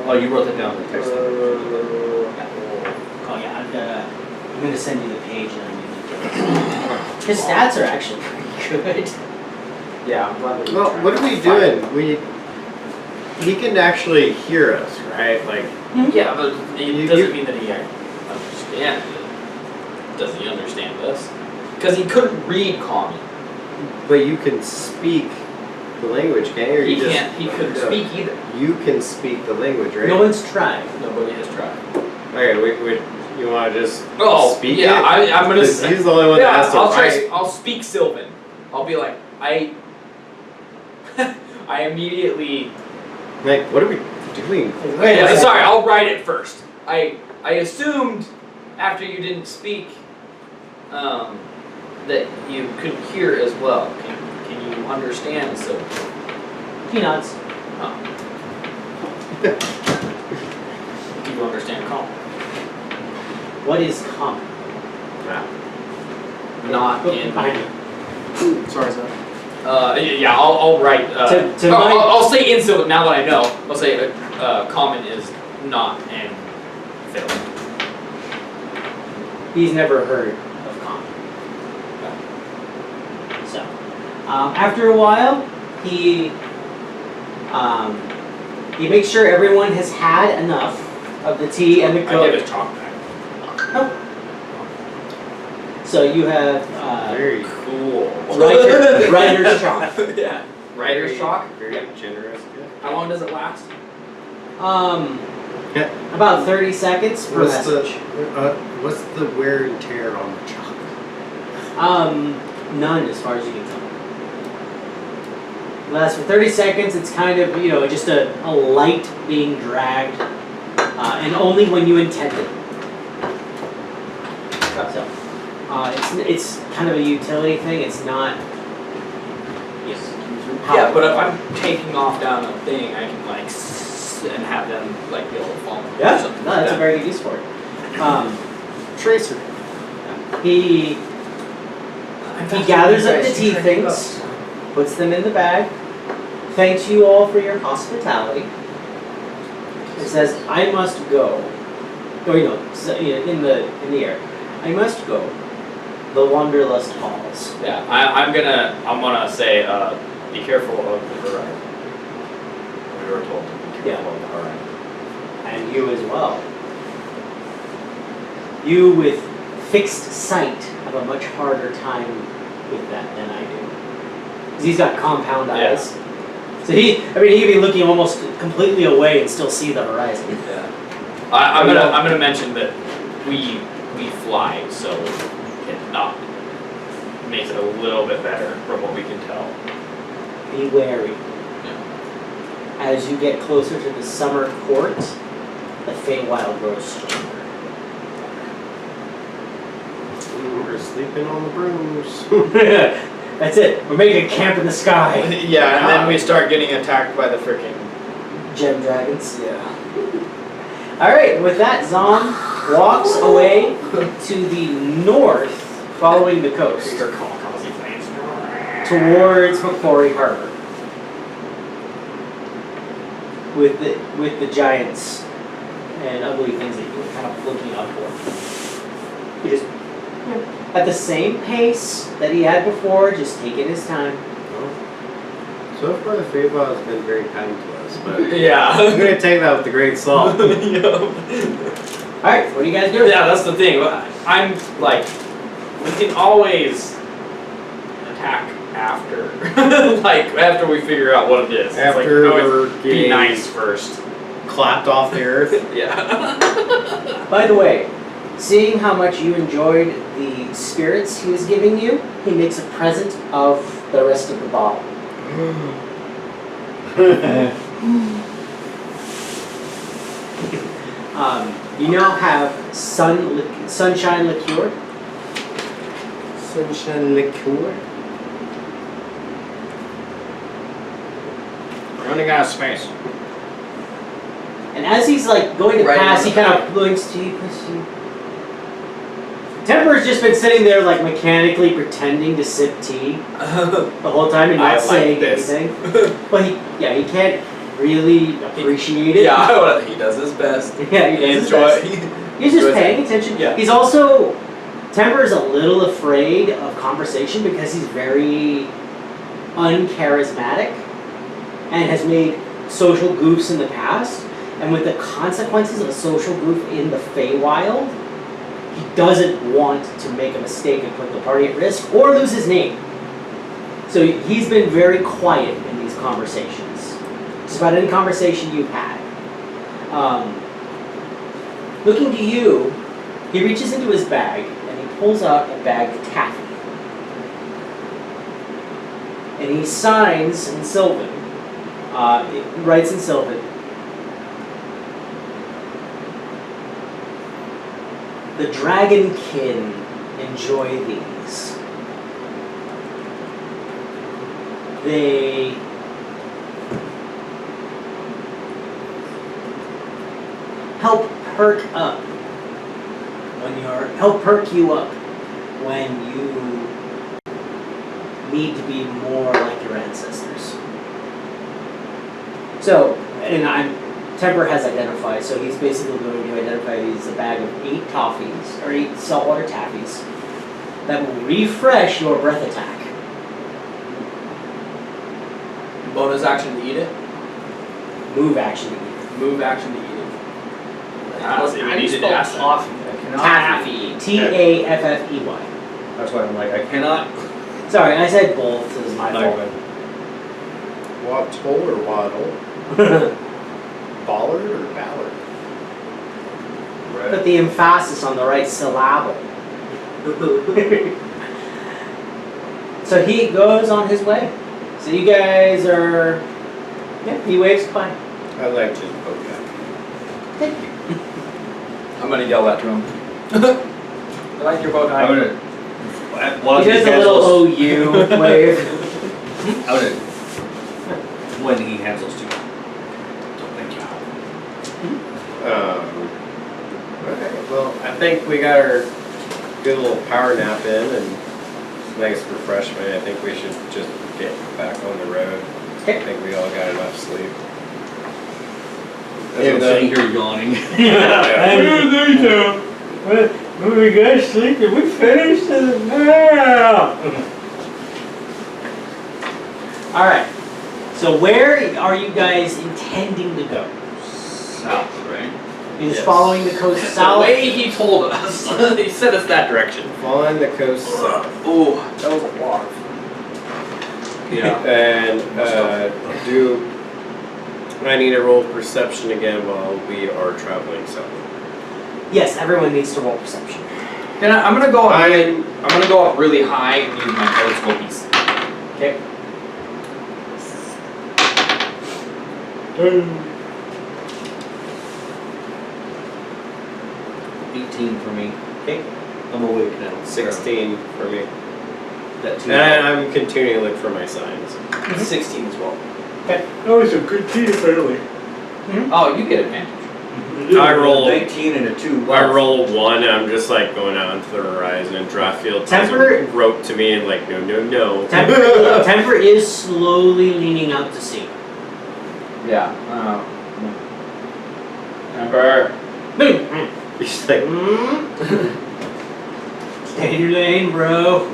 Oh, you wrote that down in the text. Oh yeah, I'm gonna send you the page and I'm gonna. His stats are actually pretty good. Yeah, I'm glad we well, what are we doing? He can actually hear us, right? Like, Yeah, but it You- doesn't you- mean that he understands it. Does he understand this? Because he couldn't read common. but you can speak the language, can't you? Or He you just- can't. He couldn't speak either. You can speak the language, right? No one's tried. Nobody has tried. Okay, you want to just Oh, speak yeah. it? I'm gonna. 'Cause he's the only one Yeah, that has to I'll try. write. I'll speak Sylvan. I'll be like, I immediately. Like, what are we doing? Wait a Yeah, second. sorry, I'll write it first. I assumed after you didn't speak, that you could hear as well. Can you understand Sylvan? He nods. Oh. Do you understand common? What is common? Not Go in. behind you. Sorry, sir. Yeah, I'll write. I'll say in Sylvan. Now that I know, I'll say common is not and fill. He's never heard of common. So, after a while, he makes sure everyone has had enough of the tea and the I give coke. it chalk back. So you have Very Cool. writer's chalk. Yeah. Writer's chalk. Very Yeah. generous. How long does it last? About 30 seconds per message. What's the wear and tear on the chalk? None as far as you can tell. It lasts for 30 seconds. It's kind of, just a light being dragged, and only when you intend it. So, it's kind of a utility thing. It's not. Yeah, but if I'm taking off down a thing, I can and have them be able to follow. Yeah, Or something no, like that's a that. very good use for it. Tracer. He gathers up the tea things, puts them in the bag, thanks you all for your hospitality. It says, I must go. Or, in the air. I must go. the Wanderlust Halls. Yeah, I'm gonna say, be careful of the horizon. We were told to be careful of the horizon. And you as well. You with fixed sight have a much harder time with that than I do. Because he's got compound eyes. So he could be looking almost completely away and still see the horizon. Yeah. I'm gonna mention that we fly, so it makes it a little bit better from what we can tell. Be wary. As you get closer to the summer court, the Fey Wild grows stronger. We're sleeping on the brooms. That's it. We're making a camp in the sky. Yeah, and then we start getting attacked by the freaking Gem dragons. yeah. Alright, with that, Zom walks away to the north, following the coast, towards Macquarie Harbor. With the giants and ugly things that you were kind of looking up for. He just, at the same pace that he had before, just taking his time. So far, the Fey Wild has been very kind to us, but Yeah. I'm gonna take that with a grain of salt. Alright, what do you guys do? Yeah, that's the thing. I'm like, we can always attack after, like after we figure out what it is. After it's we're like, be getting nice first. clapped off the earth. Yeah. By the way, seeing how much you enjoyed the spirits he was giving you, he makes a present of the rest of the bottle. You now have sunshine liqueur. Sunshine liqueur. Running out of space. And as he's like going to Right pass, on he the kind of blinks to you. Temper's just been sitting there like mechanically pretending to sip tea the whole time and not I like saying this. anything. But he can't really appreciate it. Yeah, he does his best. Yeah, he does his best. He's just paying attention. Yeah. He's also, Temper's a little afraid of conversation because he's very uncharismatic and has made social goofs in the past. And with the consequences of a social goof in the Fey Wild, he doesn't want to make a mistake and put the party at risk or lose his name. So he's been very quiet in these conversations. Just about any conversation you've had. Looking to you, he reaches into his bag and he pulls out a bag of taffy. And he signs in Sylvan. He writes in Sylvan. The dragonkin enjoy these. They help perk you up when you need to be more like your ancestors. So, Temper has identified, so he's basically going to identify these a bag of 8 toffees, or 8 saltwater taffies, that will refresh your breath attack. Bonus action to eat it. Move action. Move action to eat it. How do you spell toffee? I cannot. Taffy. Taffey. That's why I'm like, I cannot. Sorry, I said both, this is my fault. Wattle or waddle? Ballard or ballard? Put the emphasis on the right syllable. So he goes on his way. So you guys are... Yeah, he waves goodbye. I'd like to poke that. Thank you. I'm gonna yell that to him. I like your bow tie. I'm gonna. He does a little OU wave. I'm gonna. When he hands those to me. Don't thank you. Okay, well, I think we got our good little power nap in and nice refreshment. I think we should just get back on the road. Okay. I think we all got enough sleep. As I'm sitting here yawning. Are we guys sleeping? We finished it now. All right. So where are you guys intending to go? South, right? You're just Yes. following the coast The south. way he told us, he sent us that direction. Following the coast south. Oh, that was a lot. Yeah. And do I need to roll perception again while we are traveling south? Yes, everyone needs to roll perception. Then I'm gonna go. I- I'm gonna go up really high and use my telescopies. Okay. 18 for me. Okay. I'm awake now. 16 for me. That two. And I'm continuing to look for my signs. 16 as well. Okay. That was a good team early. Oh, you get advantage. I roll. 19 and a 2. I roll 1 and I'm just like going out into the horizon and Giraffield Temper- rope to me and like no. Temper is slowly leaning out to sea. Yeah. Emperor. He's like, Stay in your lane, bro.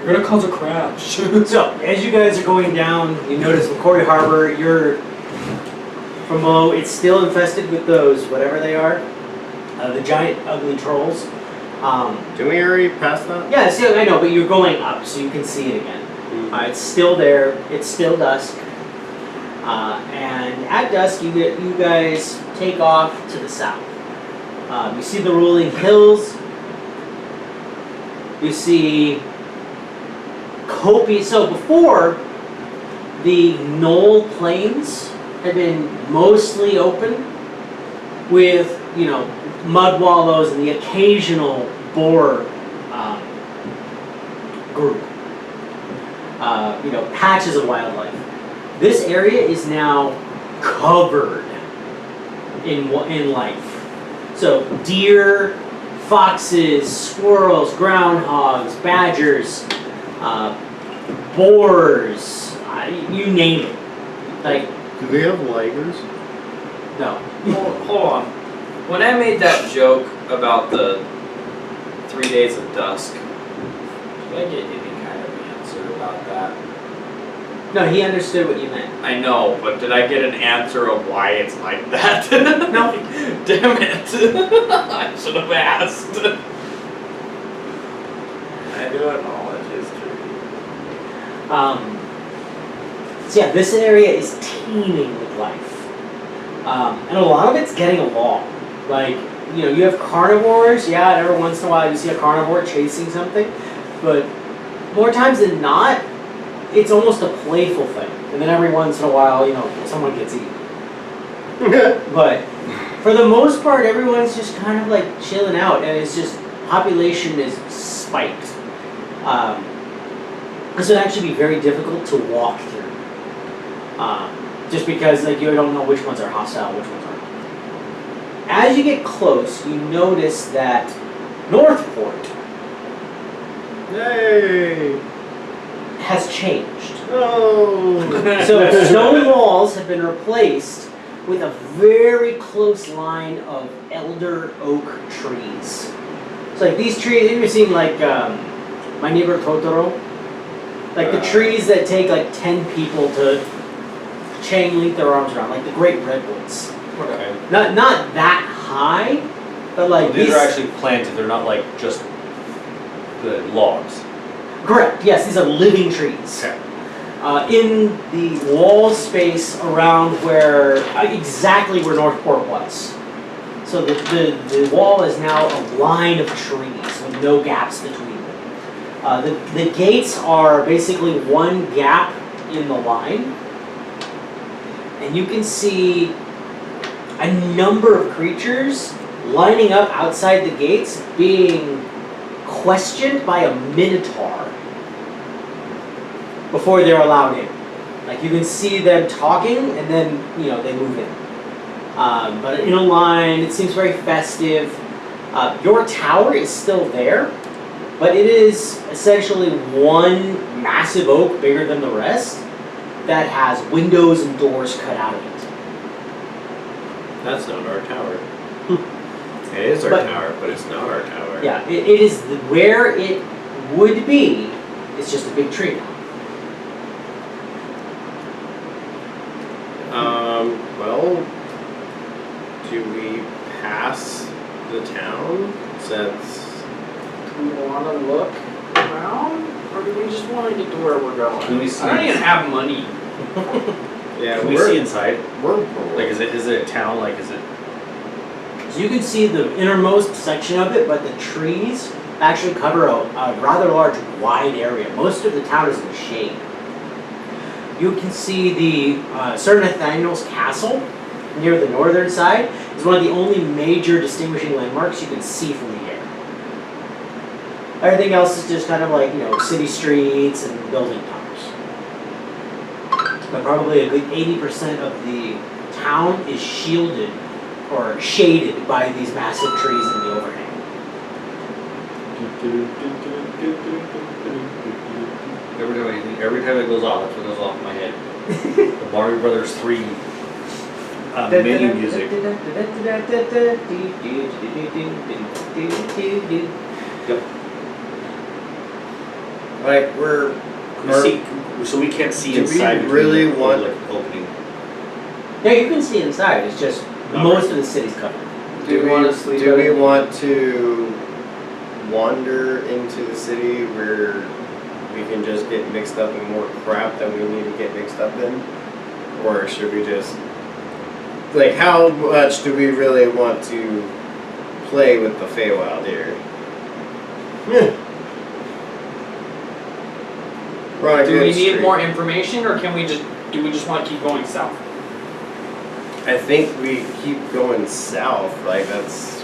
You're gonna cause a crash. So, as you guys are going down, you notice McCory Harbor, you're from below, it's still infested with those, whatever they are, the giant ugly trolls. did we already pass that? Yeah, see, I know, but you're going up, so you can see it again. It's still there, it's still dusk. And at dusk, you guys take off to the south. You see the rolling hills. You see copious. So before, the knoll plains had been mostly open with, mud wallows and the occasional boar group. Patches of wildlife. This area is now covered in life. So deer, foxes, squirrels, groundhogs, badgers, boars, you name it. Like, Do they have ligers? no. Hold on. When I made that joke about the 3 days of dusk, did I get any kind of answer about that? No, he understood what you meant. I know, but did I get an answer of why it's like that? No. Damn it. I should have asked. I do have knowledge history. So yeah, this area is teeming with life. And a lot of it's getting along. Like, you have carnivores, yeah, and every once in a while you see a carnivore chasing something, but more times than not, it's almost a playful thing. And then every once in a while, someone gets eaten. But for the most part, everyone's just kind of like chilling out, and it's just, population is spiked. This would actually be very difficult to walk through. Just because you don't know which ones are hostile, which ones aren't. As you get close, you notice that Northport Yay! has changed. Oh! So stone walls have been replaced with a very close line of elder oak trees. So these trees, you've seen My Neighbor Totoro? The trees that take 10 people to chain link their arms around, like the great redwoods. Okay. Not that high, but These are actually planted, they're not just the logs. Correct, yes, these are living trees. Okay. In the wall space around exactly where Northport was. So the wall is now a line of trees with no gaps between them. The gates are basically one gap in the line. And you can see a number of creatures lining up outside the gates being questioned by a minotaur before they're allowed in. You can see them talking and then, they move in. But in a line, it seems very festive. Your tower is still there, but it is essentially one massive oak bigger than the rest that has windows and doors cut out of it. That's not our tower. It is our But- tower, but it's not our tower. Yeah, it is where it would be. It's just a big tree now. Well, do we pass the town since? Do we want to look around, or do we just want to get to where we're going? Can we see? I don't even have money. Yeah, Can we see inside? We're Like, is it a town? Like, is it? So you can see the innermost section of it, but the trees actually cover a rather large, wide area. Most of the town is in the shade. You can see the Sir Nathaniel's castle near the northern side is one of the only major distinguishing landmarks you can see from the air. Everything else is just kind of like, city streets and building towers. But probably a good 80% of the town is shielded or shaded by these massive trees in the overhang. Every time it goes off, that's what goes off in my head. The Mario Brothers 3 menu music. like So we can't see do we inside. between really the want- like, opening? Yeah, you can see inside. It's just most of the city's covered. Do we want to sleep? Do we want to wander into the city where we can just get mixed up in more crap than we need to get mixed up in? Or should we just... Like, how much do we really want to play with the Fey Wild here? We're on a Do good we need streak. more information, or do we just want to keep going south? I think we keep going south. Like, that's...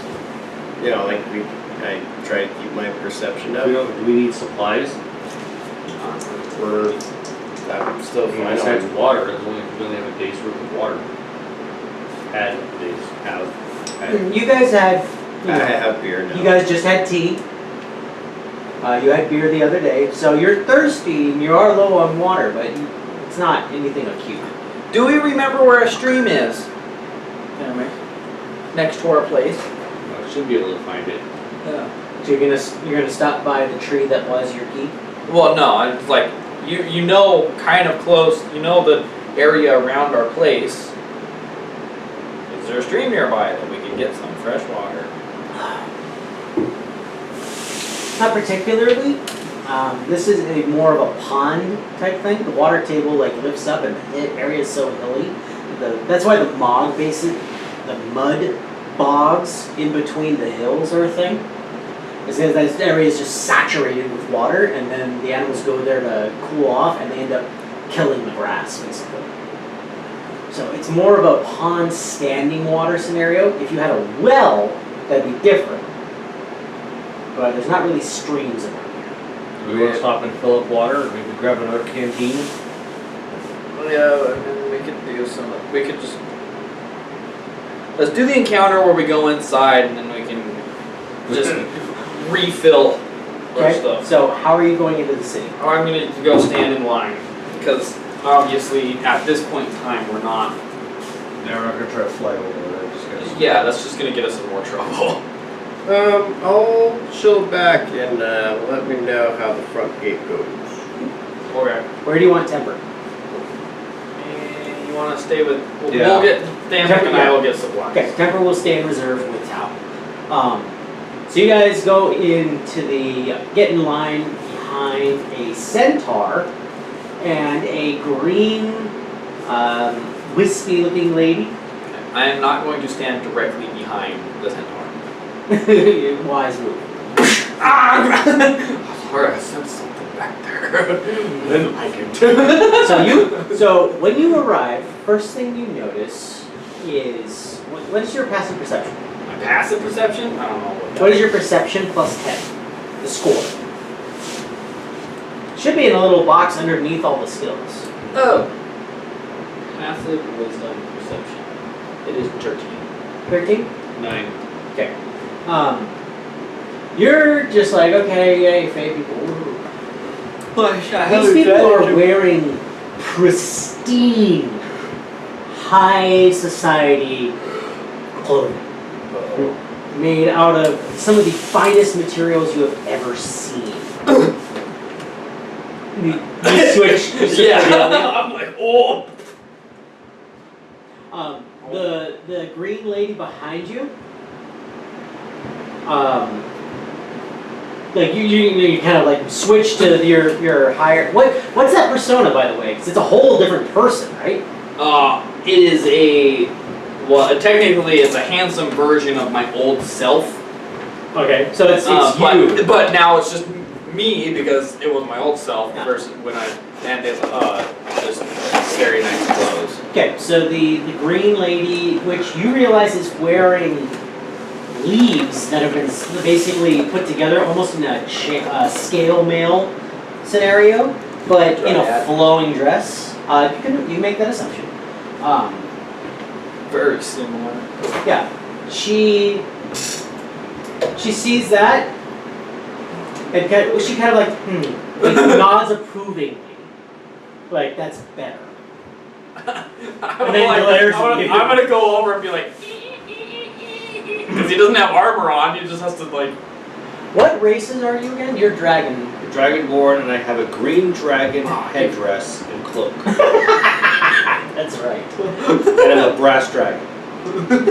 I try to keep my perception up. Do we need supplies? I'm still fine Besides on... water, we only have a day's worth of water. Had. You guys had, I have beer now. you guys just had tea. You had beer the other day, so you're thirsty and you are low on water, but it's not anything acute. Do we remember where a stream is? Next to our place. I should be able to find it. Yeah. So you're gonna stop by the tree that was your key. Well, no, it's like you know, kind of close. You know the area around our place. Is there a stream nearby that we can get some fresh water? Not particularly. This is more of a pond type thing. The water table lifts up and the area is so hilly. That's why the mud bogs in between the hills are a thing. It's because that area is just saturated with water, and then the animals go there to cool off, and they end up killing the grass, basically. So it's more of a pond standing water scenario. If you had a well, that'd be different. But there's not really streams around here. Do we want to stop and fill up water, or maybe grab another canteen? Yeah, we could do some. We could just let's do the encounter where we go inside, and then we can just refill our Okay, stuff. so how are you going into the city? I'm gonna go stand in line because obviously at this point in time we're not. Yeah, we're not gonna try to fly over there. Yeah, that's just gonna get us in more trouble. I'll chill back and let me know how the front gate goes. Okay. Where do you want temper? And you want to stay with? We'll Yeah. get Thammek and I will get supplies. Okay, temper will stay in reserve with Tao. So you guys go into get in line behind a centaur and a green, wispy-looking lady. I am not going to stand directly behind the centaur. Wise move. Sorry, I sense something back there. Didn't like it. So when you arrive, first thing you notice is what is your passive perception? My passive perception? I don't know What is your perception plus 10? The score. Should be in a little box underneath all the skills. Oh. Passive wisdom perception. It is 13. 13? 9. Okay. You're just like, okay, yay, Fey people. Woohoo. These people are wearing pristine, high society clothing. made out of some of the finest materials you have ever seen. you switch. I'm like, oh. The green lady behind you, like you kind of like switch to your higher. What's that persona, by the way? Because it's a whole different person, right? It is technically it's a handsome version of my old self. Okay, so it's you. But now it's just me because it was my old self versus when I landed just very nice clothes. Okay, so the green lady, which you realize is wearing leaves that have been basically put together almost in a scale mail scenario, but in a flowing dress. You make that assumption. Very similar. Yeah, she sees that, and she kind of like nods approvingly, like that's better. I'm gonna go over and be like, because he doesn't have armor on, he just has to like. What races are you again? You're dragon. Dragonborn, and I have a green dragon headdress and cloak. That's right. And I'm a brass dragon.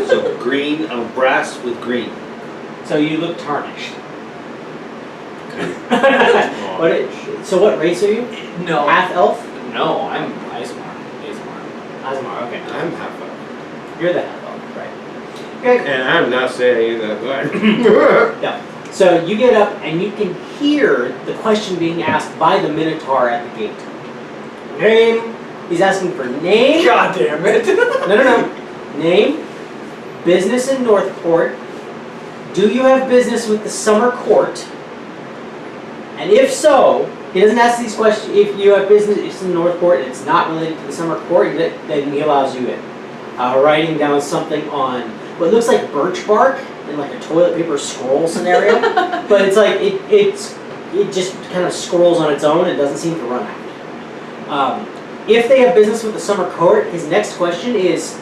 So green, I'm brass with green. So you look tarnished. So what race are you? No. Half elf? No, I'm aasimar. Aasimar, okay. I'm half up. You're the half elf, right. Okay. And I'm not saying that way. Yeah. So you get up and you can hear the question being asked by the Minotaur at the gate. Name. He's asking for name. God damn it. No. Name. Business in Northport. Do you have business with the Summer Court? And if so, he doesn't ask these questions. If you have business in Northport and it's not related to the Summer Court, then he allows you in. Writing down something on what looks like birch bark in like a toilet paper scroll scenario, but it's like it just kind of scrolls on its own. It doesn't seem to run out. If they have business with the Summer Court, his next question is,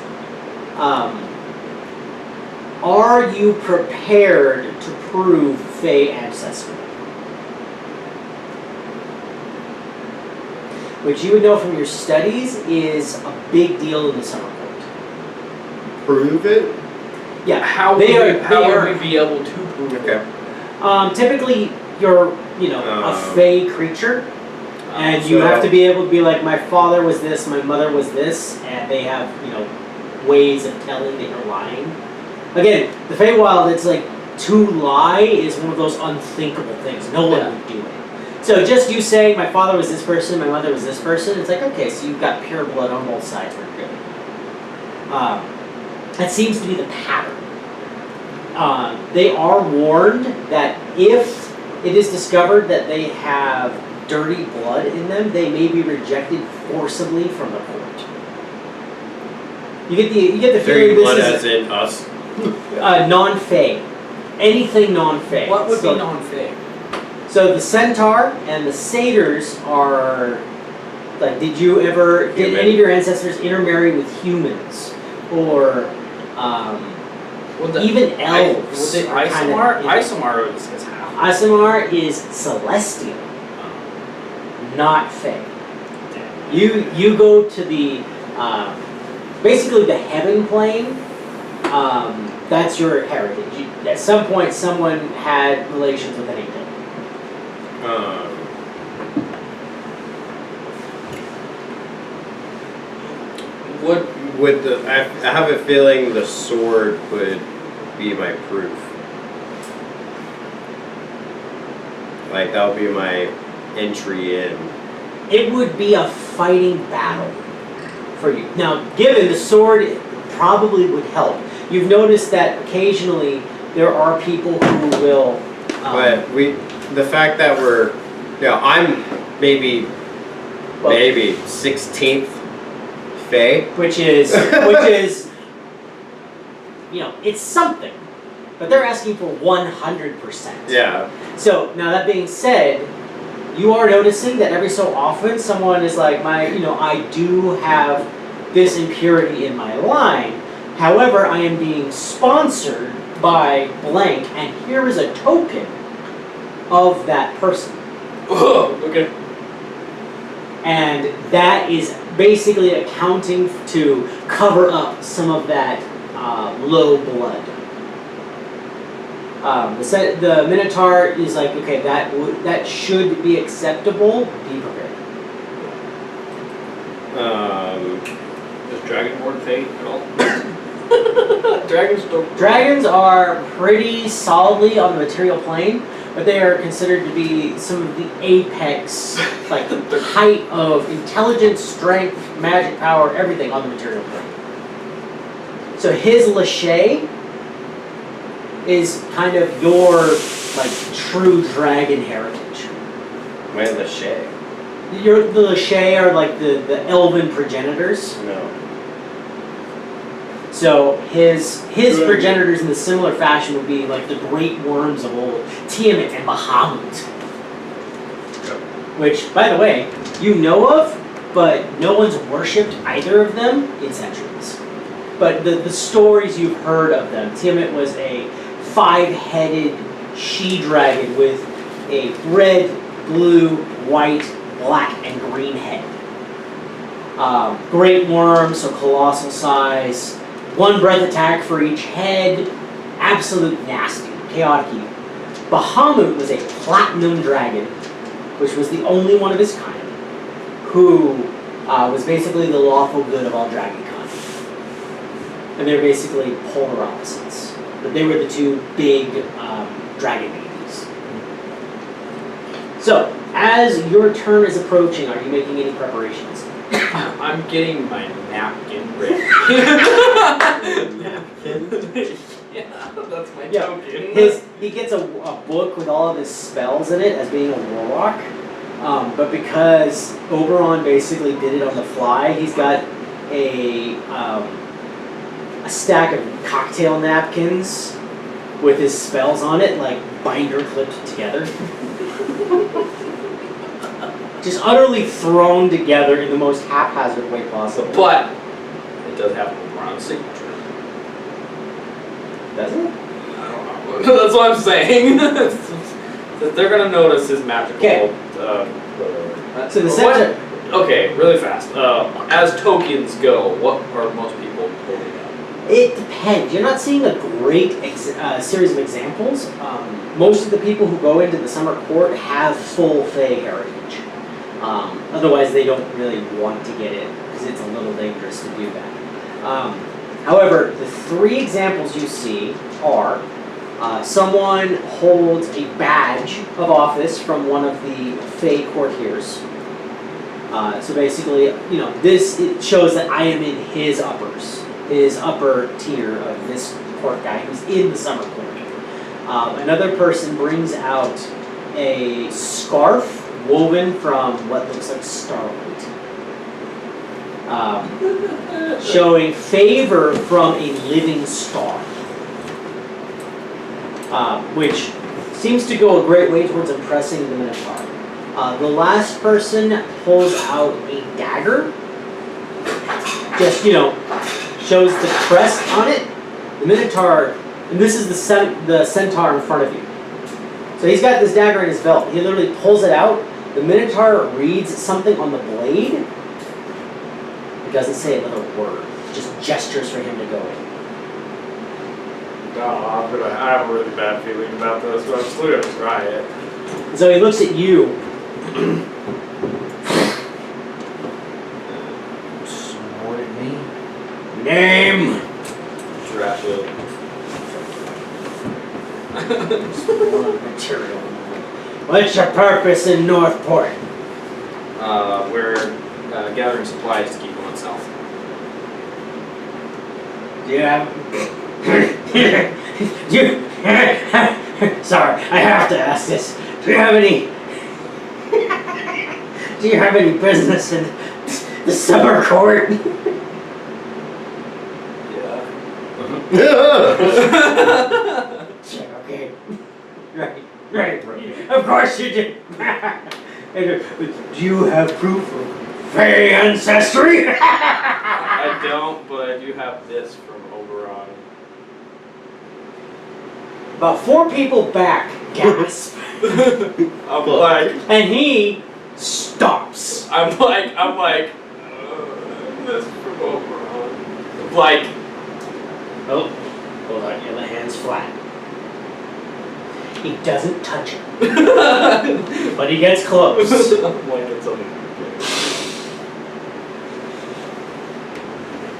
are you prepared to prove Fey ancestry? Which you would know from your studies is a big deal in the Summer Court. Prove it? Yeah. How would we be able to prove it? Okay. Typically, you're a Fey creature, and you have to be able to be like, my father was this, my mother was this, and they have ways of telling that you're lying. Again, the Fey Wild, it's like to lie is one of those unthinkable things. No one would do it. So just you saying my father was this person, my mother was this person, it's like, okay, so you've got pure blood on both sides. We're good. That seems to be the pattern. They are warned that if it is discovered that they have dirty blood in them, they may be rejected forcibly from the court. You get the Dirty feeling blood this as in us? non-Fey. Anything non-Fey. What would be non-Fey? So the centaur and the satyrs are like, did any of your ancestors intermarry with humans? Or even elves? Aasimar is half. Aasimar is celestial, not Fey. You go to the basically the heaven plane. That's your heritage. At some point, someone had relations with an angel. I have a feeling the sword would be my proof. Like that would be my entry in. It would be a fighting battle for you. Now, given the sword probably would help. You've noticed that occasionally there are people who will. But the fact that I'm maybe 16th Fey, which is it's something, but they're asking for 100%. Yeah. So now that being said, you are noticing that every so often someone is like, I do have this impurity in my line. However, I am being sponsored by blank, and here is a token of that person. Okay. And that is basically accounting to cover up some of that low blood. The Minotaur is like, okay, that should be acceptable. Be prepared. Does dragonborn fade at all? Dragons are pretty solidly on the material plane, but they are considered to be some of the apex, like the height of intelligence, strength, magic power, everything on the material plane. So his Lachey is kind of your like true dragon heritage. My Lachey. The Lachey are like the elven progenitors. No. So his progenitors in the similar fashion would be like the great worms of old, Tiamat and Bahamut. Which, by the way, you know of, but no one's worshipped either of them in centuries. But the stories you've heard of them, Tiamat was a 5-headed she-dragon with a red, blue, white, black, and green head. Great worm, so colossal size. 1 breath attack for each head. Absolute nasty, chaotic evil. Bahamut was a platinum dragon, which was the only one of his kind, who was basically the lawful good of all dragon kind. And they're basically polar opposites. But they were the two big dragon babies. So, as your turn is approaching, are you making any preparations? I'm getting my napkin ready. Yeah, that's my token. He gets a book with all of his spells in it as being a warlock. But because Oberon basically did it on the fly, he's got a stack of cocktail napkins with his spells on it, like binder clipped together. Just utterly thrown together in the most haphazard way possible. But it does have an Oberon signature. Does it? I don't know. That's what I'm saying. That they're gonna notice his magical. Okay. Whatever. So the center. Okay, really fast. As tokens go, what are most people holding up? It depends. You're not seeing a great series of examples. Most of the people who go into the summer court have full Fey heritage. Otherwise, they don't really want to get in because it's a little dangerous to do that. However, the 3 examples you see are someone holds a badge of office from one of the Fey courtiers. So basically, it shows that I am in his upper tier of this court guy who's in the summer court. Another person brings out a scarf woven from what looks like starlight, showing favor from a living star, which seems to go a great way towards impressing the Minotaur. The last person pulls out a dagger, just, shows the crest on it. The Minotaur, and this is the centaur in front of you. So he's got this dagger in his belt. He literally pulls it out. The Minotaur reads something on the blade. It doesn't say another word. It just gestures for him to go in. I have a really bad feeling about this, but I'm still gonna try it. So he looks at you. What did me? Name. Giraffield. Material. What's your purpose in Northport? We're gathering supplies to keep going south. Do you have... Sorry, I have to ask this. Do you have any business in the summer court? Okay. Right. Of course you do. Do you have proof of Fey ancestry? I don't, but I do have this from Oberon. About 4 people back gasp. I'm like, And he stops. I'm like, this is from Oberon. Like, Oh, hold on, your hand's flat. He doesn't touch it, but he gets close. I'm like, it's only.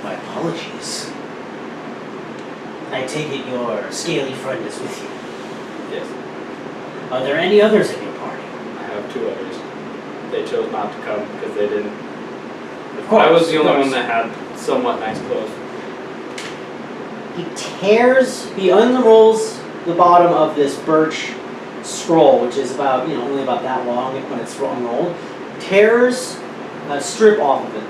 My apologies. I take it your scaly friend is with you. Yes, Are there any others in your party? I have 2 others. They chose not to come because they didn't. Of course, I was the of only course. one that had somewhat nice clothes. He unrolls the bottom of this birch scroll, which is about, only about that long when it's unrolled, tears a strip off of it,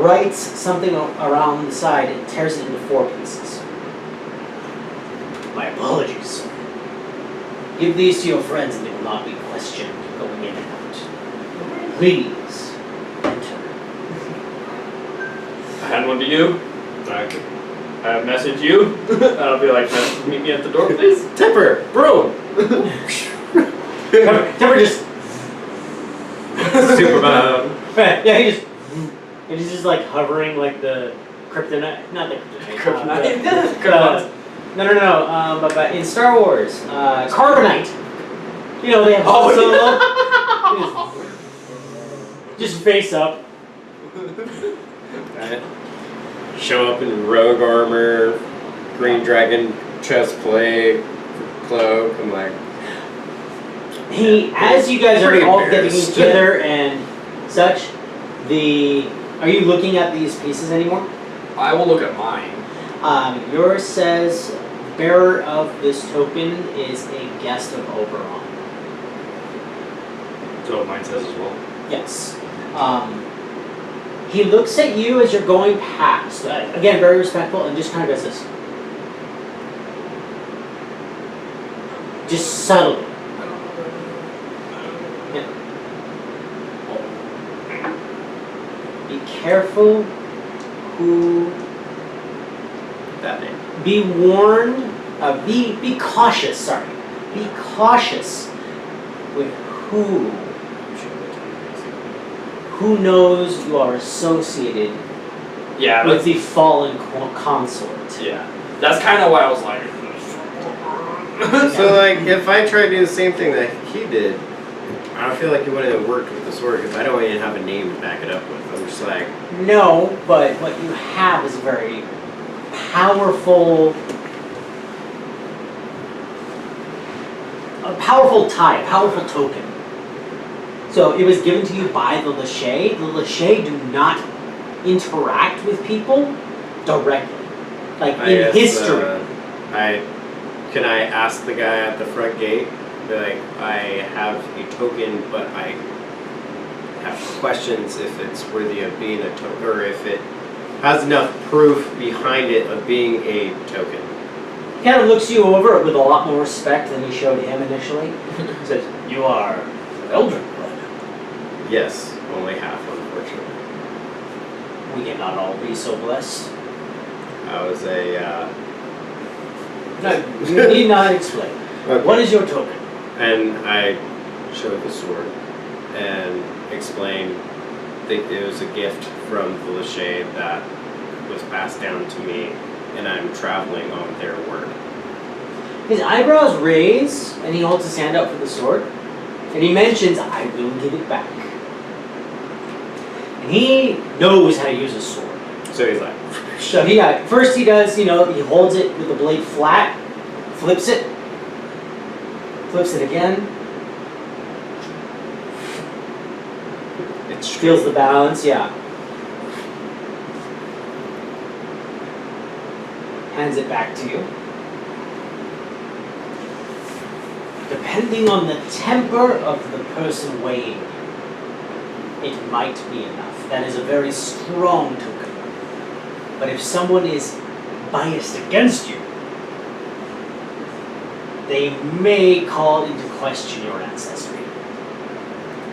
writes something around the side, and tears it into 4 pieces. My apologies. Give these to your friends and they will not be questioned going in and out. Please, enter. I hand one to you. I message you. I'll be like, meet me at the door, please. Tipper, bro. Temper just Superman. yeah, he's just like hovering like the kryptonite, not the kryptonite. Kryptonite. No. But in Star Wars, carbonite. They have Han Solo. Just face up. Right. Show up in rogue armor, green dragon chest plate, cloak. I'm like, As you guys Pretty are all getting embarrassed. together and such, are you looking at these pieces anymore? I will look at mine. Yours says, bearer of this token is a guest of Oberon. So mine says as well. Yes. He looks at you as you're going past. Again, very respectful, and just kind of does this. Just subtly. Yeah. Be careful who. that name. Be warned. Be cautious. Sorry. Be cautious with who knows you are associated Yeah, with the fallen consort. yeah. That's kind of why I was like. So like, if I try to do the same thing that he did, I don't feel like he wouldn't have worked with the sword because I don't even have a name to back it up with. I'm just like, No, but what you have is a very powerful tie, a powerful token. So it was given to you by the Lachey. The Lachey do not interact with people directly. Like I in guess, history. Can I ask the guy at the front gate? Be like, I have a token, but I have questions if it's worthy of being a token, or if it has enough proof behind it of being a token. He kind of looks you over with a lot more respect than he showed him initially. He says, "You are of Eldrin blood. Yes, only half, unfortunately. We cannot all be so blessed." I was a, No, you need not explain. Okay. What is your token? And I showed the sword and explained that it was a gift from the Lachey that was passed down to me, and I'm traveling on their word. His eyebrows raise, and he holds his hand out for the sword, and he mentions, "I will give it back." And he knows how to use a sword. So he's like, So first he does, he holds it with the blade flat, flips it again, it's feels the balance, yeah. Hands it back to you. Depending on the temper of the person weighing, it might be enough. That is a very strong token. But if someone is biased against you, they may call into question your ancestry.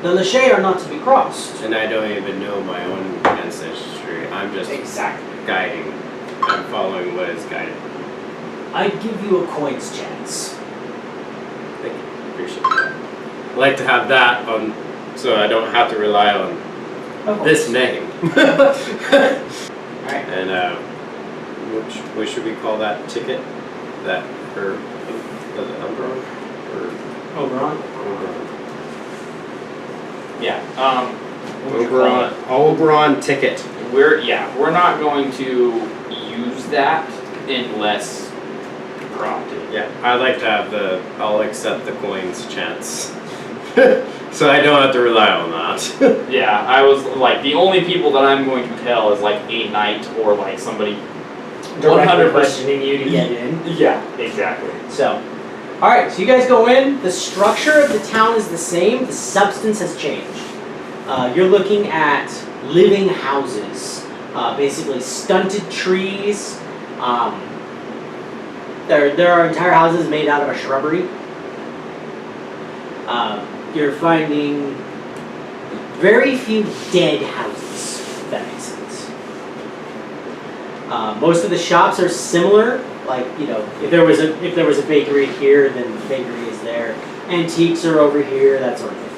The Lachey are not to be crossed. And I don't even know my own ancestry. I'm just Exactly. guiding. I'm following what is guided. I'd give you a coin's chance. Thank you. Appreciate that. I'd like to have that on, so I don't have to rely on Of this course. name. Alright. And what should we call that ticket? That or was it Oberon or Oberon. Oberon? Yeah. What would you call Oberon. it? Oberon ticket. We're not going to use that unless prompted. Yeah, I'd like to have I'll accept the coins chance. So I don't have to rely on that. Yeah, I was like, the only people that I'm going to tell is like a knight or like somebody. Directly 100%. questioning you to get in. Yeah, exactly. So, alright, so you guys go in. The structure of the town is the same, the substance has changed. You're looking at living houses, basically stunted trees. There are entire houses made out of a shrubbery. You're finding very few dead houses, if that makes sense. Most of the shops are similar. Like, you know, if there was a bakery here, then the bakery is there. Antiques are over here, that sort of thing.